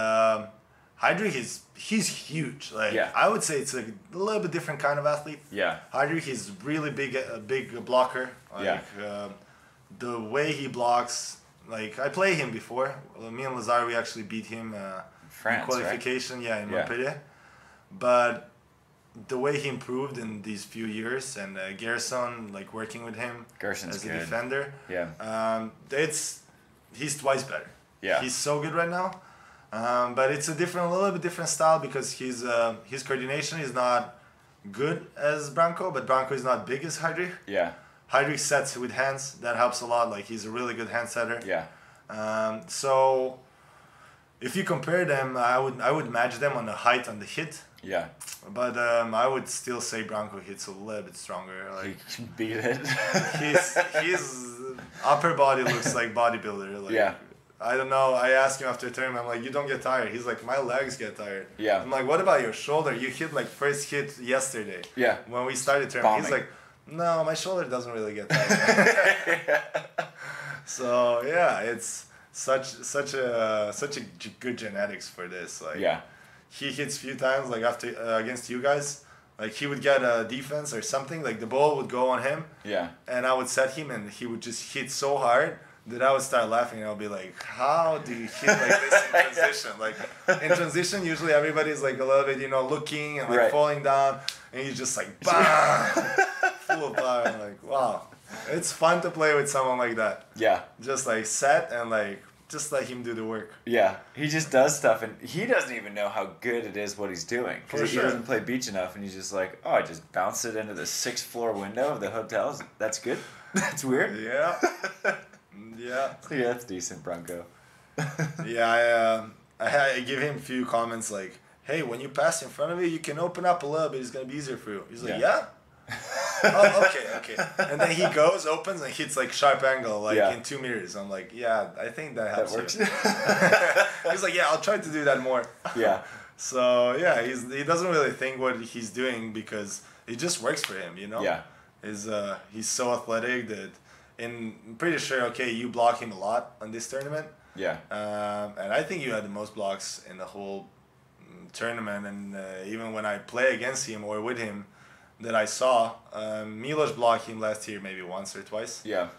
B: Hydra, he's huge. Like
A: Yeah.
B: I would say it's a little bit different kind of athlete.
A: Yeah.
B: Hydra, he's really big, a big blocker. Like, the way he blocks, like I played him before. Me and Lazar, we actually beat him
A: France,
B: in qualification.
A: right?
B: Yeah, in
A: Yeah.
B: Montpellier. But the way he improved in these few years, and Gerson, like working with him
A: Gerson's
B: as a
A: good.
B: defender,
A: Yeah.
B: he's twice better.
A: Yeah.
B: He's so good right now. But it's a little bit different style because his coordination is not good as Bronco, but Bronco is not big as Hydra.
A: Yeah.
B: Hydra sets with hands, that helps a lot. Like he's a really good hand setter.
A: Yeah.
B: So if you compare them, I would match them on the height, on the hit.
A: Yeah.
B: But I would still say Bronco hits a little bit stronger.
A: He
B: Like
A: can beat it.
B: his upper body looks like bodybuilder. Like,
A: Yeah.
B: I don't know. I asked him after a tournament, I'm like, you don't get tired. He's like, my legs get tired.
A: Yeah.
B: I'm like, what about your shoulder? You hit like first hit yesterday.
A: Yeah.
B: When we started tournament. He's
A: Bombing.
B: like, no, my shoulder doesn't really get tired. So yeah, it's such a good genetics for this. Like
A: Yeah.
B: he hits few times like after against you guys. Like he would get a defense or something. Like the ball would go on him.
A: Yeah.
B: And I would set him, and he would just hit so hard that I would start laughing, and I'll be like, how do you hit like this in transition? Like in transition, usually everybody's like a little bit, looking and like
A: Right.
B: falling down, and you just like, bam, full of power. I'm like, wow. It's fun to play with someone like that.
A: Yeah.
B: Just like set and like, just let him do the work.
A: Yeah. He just does stuff, and he doesn't even know how good it is what he's doing.
B: For
A: Because he
B: sure.
A: doesn't play beach enough, and he's just like, oh, I just bounced it into the 6th floor window of the hotels. That's good. That's weird.
B: Yeah. Yeah.
A: Yeah, that's decent, Bronco.
B: Yeah, I give him a few comments like, hey, when you pass in front of you, you can open up a little bit. It's going to be easier for you. He's like, yeah? Oh, okay. And then he goes, opens, and hits like sharp angle, like in 2 meters. I'm like, yeah, I think that helps.
A: That works.
B: You. He's like, yeah, I'll try to do that more.
A: Yeah.
B: So yeah, he doesn't really think what he's doing because it just works for him,
A: Yeah.
B: He's so athletic that, I'm pretty sure, okay, you block him a lot on this tournament.
A: Yeah.
B: And I think you had the most blocks in the whole tournament. And even when I play against him or with him, that I saw, Milos blocked him last year maybe once or twice.
A: Yeah.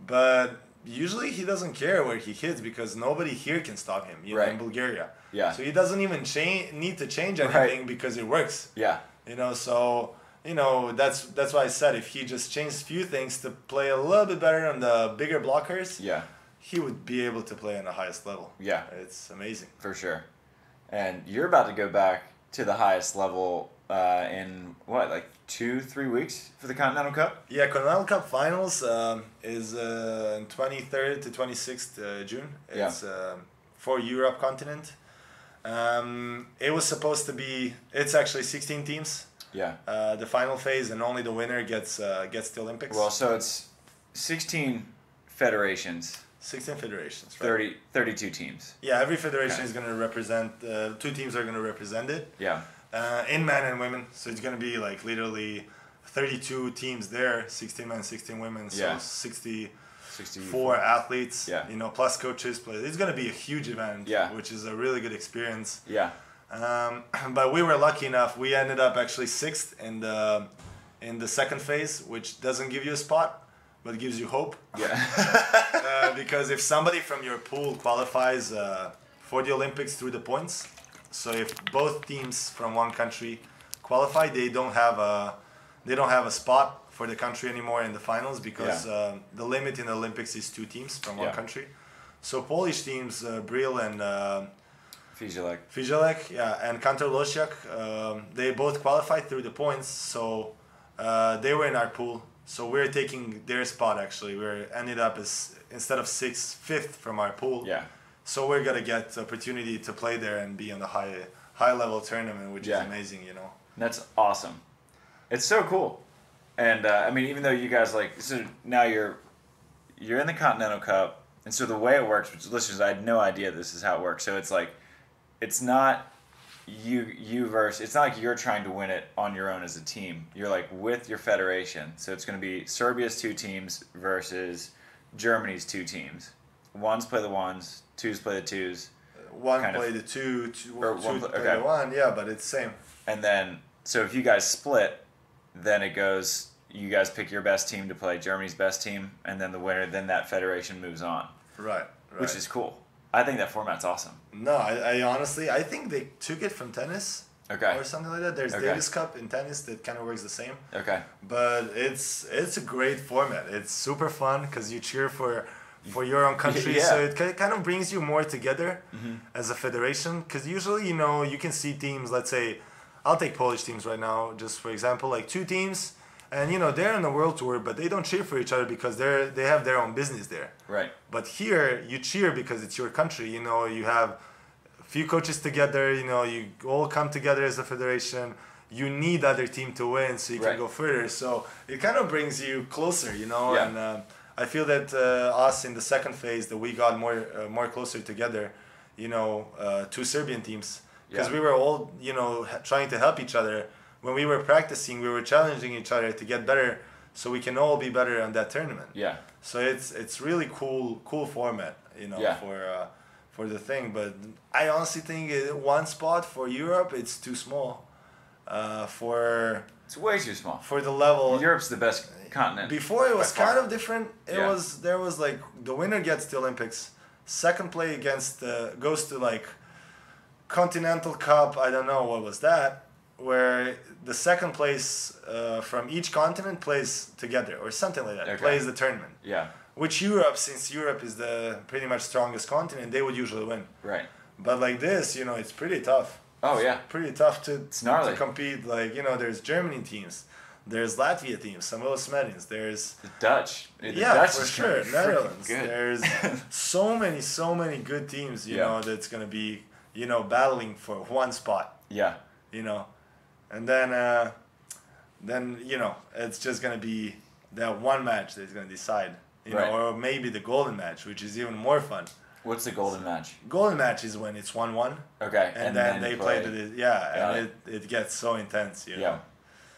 B: But usually he doesn't care where he hits because nobody here can stop him,
A: Right.
B: in Bulgaria.
A: Yeah.
B: So he doesn't even need to change anything
A: Right.
B: because it works.
A: Yeah.
B: So, that's why I said if he just changed a few things to play a little bit better on the bigger blockers,
A: Yeah.
B: he would be able to play on the highest level.
A: Yeah.
B: It's amazing.
A: For sure. And you're about to go back to the highest level in, what, like 2-3 weeks for the Continental Cup?
B: Yeah, Cornell Cup Finals is 23rd to 26th June. It's for Europe continent. It was supposed to be, it's actually 16 teams.
A: Yeah.
B: The final phase, and only the winner gets the Olympics.
A: Well, so it's 16 federations,
B: 16 federations, right?
A: 32 teams.
B: Yeah, every federation is going to represent, 2 teams are going to represent it.
A: Yeah.
B: In men and women. So it's going to be like literally 32 teams there, 16 men, 16 women. So
A: Yeah.
B: 64 athletes,
A: Yeah.
B: plus coaches. It's going to be a huge event,
A: Yeah.
B: which is a really good experience.
A: Yeah.
B: But we were lucky enough. We ended up actually 6th in the second phase, which doesn't give you a spot, but gives you hope.
A: Yeah.
B: Because if somebody from your pool qualifies for the Olympics through the points, so if both teams from one country qualify, they don't have a spot for the country anymore in the finals because the limit in the Olympics is 2 teams from one country. So Polish teams, Bril and Fijalek, and Kantor-Losiak, they both qualified through the points, so they were in our pool. So we're taking their spot actually. We're ended up as, instead of 5th from our pool.
A: Yeah.
B: So we're gonna get the opportunity to play there and be on the high level tournament, which is amazing,
A: That's awesome. It's so cool. And I mean, even though you guys so now you're in the Continental Cup, and so the way it works, which listeners, I had no idea this is how it works. So it's like, it's not you versus, it's not like you're trying to win it on your own as a team. You're like with your federation. So it's going to be Serbia's 2 teams versus Germany's 2 teams. 1s play the 1s, 2s play the 2s.
B: one play the two play the one. Yeah, but it's same.
A: And then, so if you guys split, then it goes, you guys pick your best team to play Germany's best team, and then the winner, then that federation moves on.
B: Right.
A: Which is cool. I think that format's awesome.
B: No, I honestly, I think they took it from tennis.
A: Okay.
B: Or something like that. There's Davis Cup in tennis that kind of works the same.
A: Okay.
B: But it's a great format. It's super fun because you cheer for your own country.
A: Yeah.
B: So it kind of brings you more together as a federation. Because usually, you can see teams, let's say, I'll take Polish teams right now, just for example, like 2 teams. And, they're on the world tour, but they don't cheer for each other because they have their own business there.
A: Right.
B: But here, you cheer because it's your country. You have few coaches together, you all come together as a federation. You need other team to win so you can go further. So it kind of brings you closer,
A: Yeah.
B: And I feel that us in the second phase that we got more closer together, 2 Serbian teams, because we were all trying to help each other. When we were practicing, we were challenging each other to get better, so we can all be better on that tournament.
A: Yeah.
B: So it's really cool format, for the thing. But I honestly think one spot for Europe, it's too small.
A: It's way too small.
B: For the level.
A: Europe's the best continent.
B: Before it was kind of different. There was like the winner gets the Olympics. Second play goes to like Continental Cup. I don't know what was that. Where the second place from each continent plays together or something like that.
A: Okay.
B: Plays the tournament.
A: Yeah.
B: Which Europe, since Europe is the pretty much strongest continent, they would usually win.
A: Right.
B: But like this, it's pretty tough.
A: Oh, yeah.
B: Pretty tough to compete. Like, there's Germany teams. There's Latvia teams. Samoa Smedens. There's...
A: The Dutch. The
B: yeah,
A: Dutch
B: for
A: is
B: sure. Netherlands.
A: Good.
B: There's so many good teams, that's going to be, battling for one spot.
A: Yeah.
B: And then it's just going to be that one match that's going to decide. Or maybe the golden match, which is even more fun.
A: What's the golden match?
B: Golden match is when it's 1-1.
A: Okay.
B: And then they play and it gets so intense,
A: Yeah.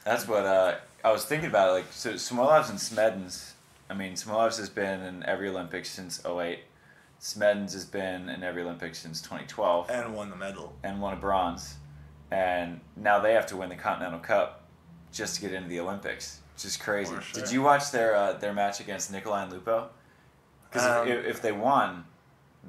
A: That's what I was thinking about. Like, so Smolev's and Smedens. I mean, Smolev's has been in every Olympics since 2008. Smedens has been in every Olympics since 2012.
B: And won the medal.
A: And won a bronze. And now they have to win the Continental Cup just to get into the Olympics. Which is crazy.
B: Sure.
A: Did you watch their match against Nikolai and Lupo? Because if they won,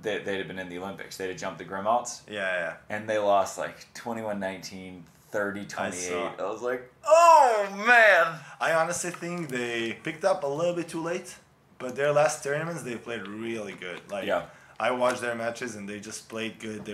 A: they'd have been in the Olympics. They'd have jumped the Grimald's.
B: Yeah.
A: And they lost like 21-19, 30-28. I was like,
B: oh, man. I honestly think they picked up a little bit too late. But their last tournaments, they played really good. Like, I watched their matches and they just played good.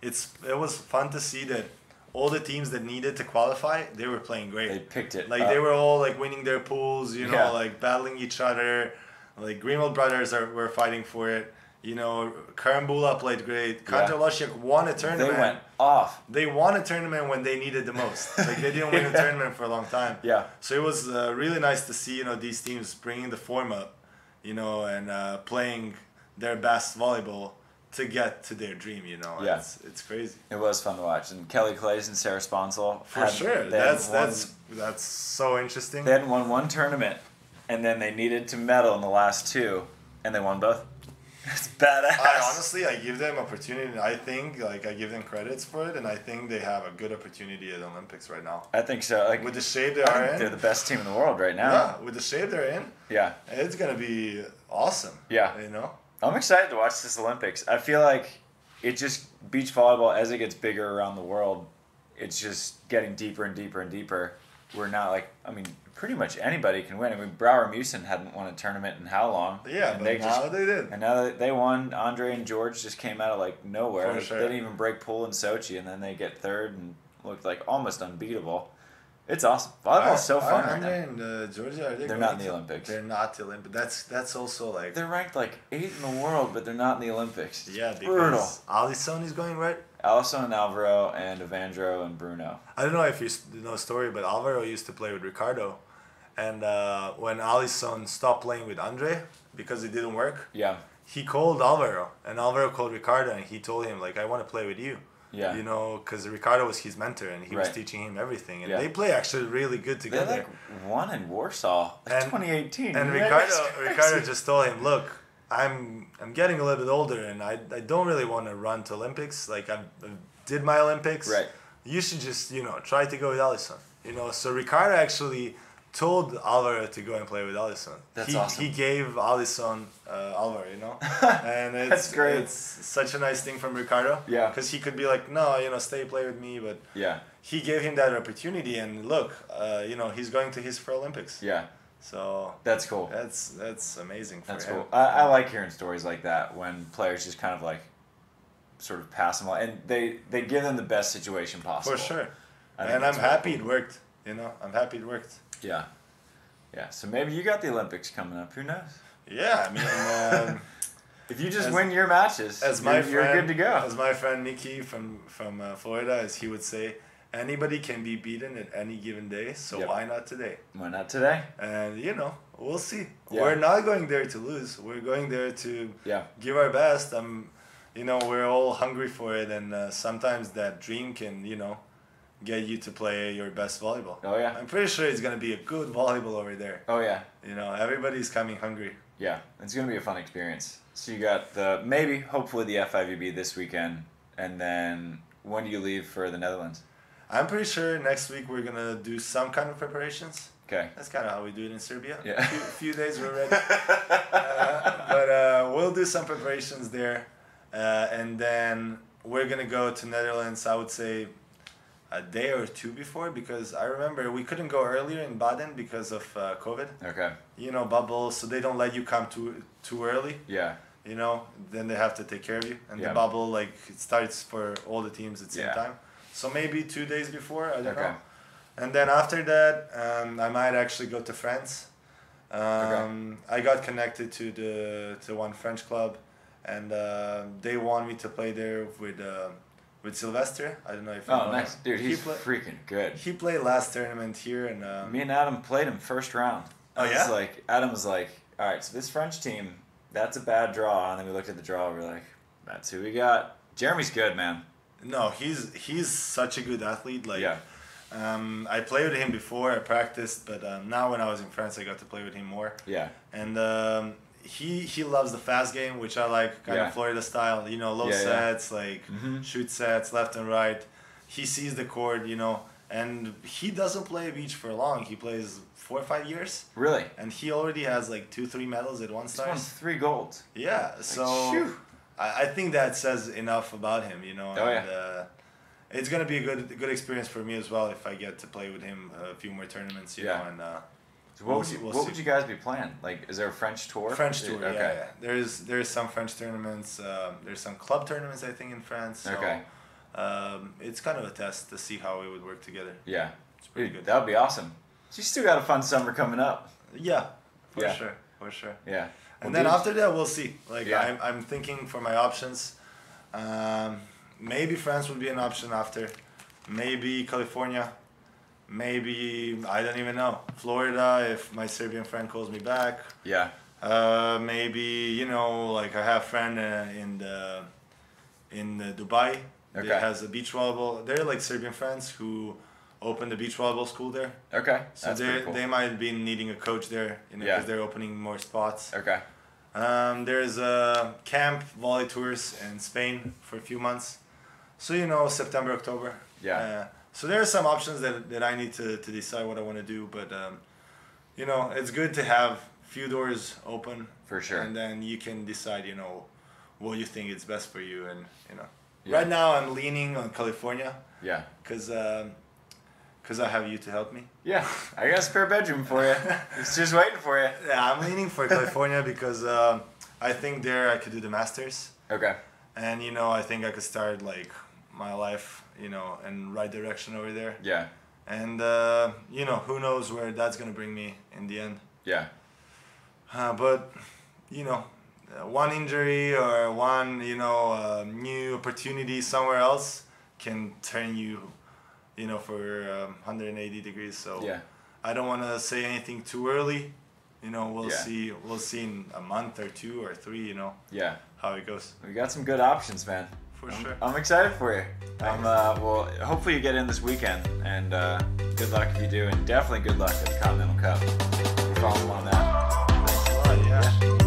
B: It was fun to see that all the teams that needed to qualify, they were playing great.
A: They picked it
B: Like,
A: up.
B: they were all, like, winning their pools, like, battling each other. Like, Greenwald brothers were fighting for it. Karambula played great. Kontralosiak won a tournament.
A: They went off.
B: They won a tournament when they needed the most. Like, they didn't win a tournament for a long time.
A: Yeah.
B: So it was really nice to see, these teams bringing the form up, and playing their best volleyball to get to their dream,
A: Yeah.
B: It's crazy.
A: It was fun to watch. And Kelly Clays and Sarah Sponsel.
B: For sure. That's so interesting.
A: They hadn't won one tournament, and then they needed to medal in the last 2, and they won both. It's badass.
B: I give them opportunity. I think, I give them credits for it, and I think they have a good opportunity at the Olympics right now.
A: I think so. Like,
B: with the shape they are in.
A: They're the best team in the world right now.
B: Yeah, with the shape they're in.
A: Yeah.
B: It's going to be awesome.
A: Yeah. I'm excited to watch this Olympics. I feel like beach volleyball, as it gets bigger around the world, it's just getting deeper and deeper and deeper. We're not pretty much anybody can win. I mean, Brouwer Musen hadn't won a tournament in how long?
B: Yeah, but now they did.
A: And now that they won, Andre and George just came out of nowhere.
B: For sure.
A: They didn't even break pool in Sochi, and then they get third and looked like almost unbeatable. It's awesome. Volleyball's so fun right now.
B: Andre and Georgia,
A: they're not in the Olympics.
B: They're not in the Olympics. That's also like...
A: They're ranked 8th in the world, but they're not in the Olympics. It's
B: because
A: brutal.
B: Alisson is going, right?
A: Alisson and Alvaro and Evandro and Bruno.
B: I don't know if you know the story, but Alvaro used to play with Ricardo. And when Alisson stopped playing with Andre because it didn't work, he called Alvaro. And Alvaro called Ricardo and he told him, I want to play with you.
A: Yeah.
B: Because Ricardo was his mentor and he was teaching him everything. And they play actually really good together.
A: They won in Warsaw in 2018.
B: And Ricardo just told him, look, I'm getting a little bit older, and I don't really want to run to Olympics. Like I did my Olympics.
A: Right.
B: You should just try to go with Alisson. So Ricardo actually told Alvaro to go and play with Alisson.
A: That's awesome.
B: He gave Alisson Alvaro, and
A: That's great.
B: It's such a nice thing from Ricardo.
A: Yeah.
B: Because he could be like, no, stay play with me, but
A: yeah,
B: he gave him that opportunity, and look, he's going to his for Olympics.
A: Yeah.
B: So
A: that's cool.
B: That's amazing for
A: That's
B: him.
A: cool. I like hearing stories like that when players just kind of like sort of pass them on, and they give them the best situation possible.
B: For sure.
A: And
B: I'm happy it worked. I'm happy it worked.
A: Yeah. Yeah. So maybe you got the Olympics coming up. Who knows?
B: Yeah, I mean,
A: if you just win your matches, you're good to go.
B: As my friend Nikki from Florida, as he would say, anybody can be beaten at any given day, so why not today?
A: Why not today?
B: And, we'll see.
A: Yeah.
B: We're not going there to lose. We're going there to give our best. We're all hungry for it, and sometimes that dream can, get you to play your best volleyball.
A: Oh, yeah.
B: I'm pretty sure it's going to be a good volleyball over there.
A: Oh, yeah.
B: Everybody's coming hungry.
A: Yeah, it's going to be a fun experience. So you got hopefully the FIVB this weekend, and then when do you leave for the Netherlands?
B: I'm pretty sure next week we're going to do some kind of preparations.
A: Okay.
B: That's kind of how we do it in Serbia.
A: Yeah.
B: A few days we're ready. But we'll do some preparations there. And then we're going to go to Netherlands, I would say, a day or two before, because I remember we couldn't go earlier in Baden because of COVID.
A: Okay.
B: Bubbles, so they don't let you come too early.
A: Yeah.
B: Then they have to take care of you. And the bubble, it starts for all the teams at the same time. So maybe 2 days before, I don't know. And then after that, I might actually go to France. I got connected to one French club, and they want me to play there with Sylvester. I don't know if you know
A: nice.
B: him.
A: Dude, he's freaking good.
B: He played last tournament here, and
A: me and Adam played him first round.
B: Oh, yeah?
A: Adam was like, all right, so this French team, that's a bad draw. And then we looked at the draw, we were like, that's who we got. Jeremy's good, man.
B: No, he's such a good athlete. I played with him before, I practiced, but now when I was in France, I got to play with him more.
A: Yeah.
B: And he loves the fast game, which I like, kind of Florida style, low sets, shoot sets left and right. He sees the court, and he doesn't play beach for long. He plays 4 or 5 years.
A: Really?
B: And he already has 2-3 medals at one stars.
A: He's won 3 golds.
B: Yeah, so I think that says enough about him, And, it's gonna be a good experience for me as well if I get to play with him a few more tournaments, you know. And
A: so what would you guys be playing? Is there a French tour?
B: French tour, yeah. There's some French tournaments. There's some club tournaments, I think, in France. So, it's kind of a test to see how we would work together.
A: Yeah,
B: it's pretty good.
A: That would be awesome. So you still got a fun summer coming up.
B: Yeah, for sure.
A: Yeah.
B: And then after that, we'll see. I'm thinking for my options. Maybe France would be an option after. Maybe California. Maybe, I don't even know, Florida if my Serbian friend calls me back.
A: Yeah.
B: Maybe, I have a friend in Dubai.
A: Okay.
B: That has a beach volleyball. They're Serbian friends who opened a beach volleyball school there.
A: Okay.
B: So they might be needing a coach there, because they're opening more spots.
A: Okay.
B: There's a camp volley tours in Spain for a few months. So, September, October.
A: Yeah.
B: So there are some options that I need to decide what I want to do. But, it's good to have few doors open.
A: For sure.
B: And then you can decide, what you think is best for you. And, right now I'm leaning on California.
A: Yeah.
B: Because I have you to help me.
A: Yeah, I got a spare bedroom for you. It's just waiting for you.
B: Yeah, I'm leaning for California because I think there I could do the Masters.
A: Okay.
B: And, I think I could start, my life, in right direction over there.
A: Yeah.
B: And, who knows where that's going to bring me in the end.
A: Yeah.
B: But, one injury or one, new opportunity somewhere else can turn you, for 180 degrees. So I don't want to say anything too early. We'll see. We'll see in a month or 2 or 3,
A: Yeah.
B: how it goes.
A: We got some good options, man.
B: For sure.
A: I'm excited for you. Well, hopefully you get in this weekend, and good luck if you do, and definitely good luck at the Continental Cup. We'll follow on that.
B: Thanks a lot, yeah.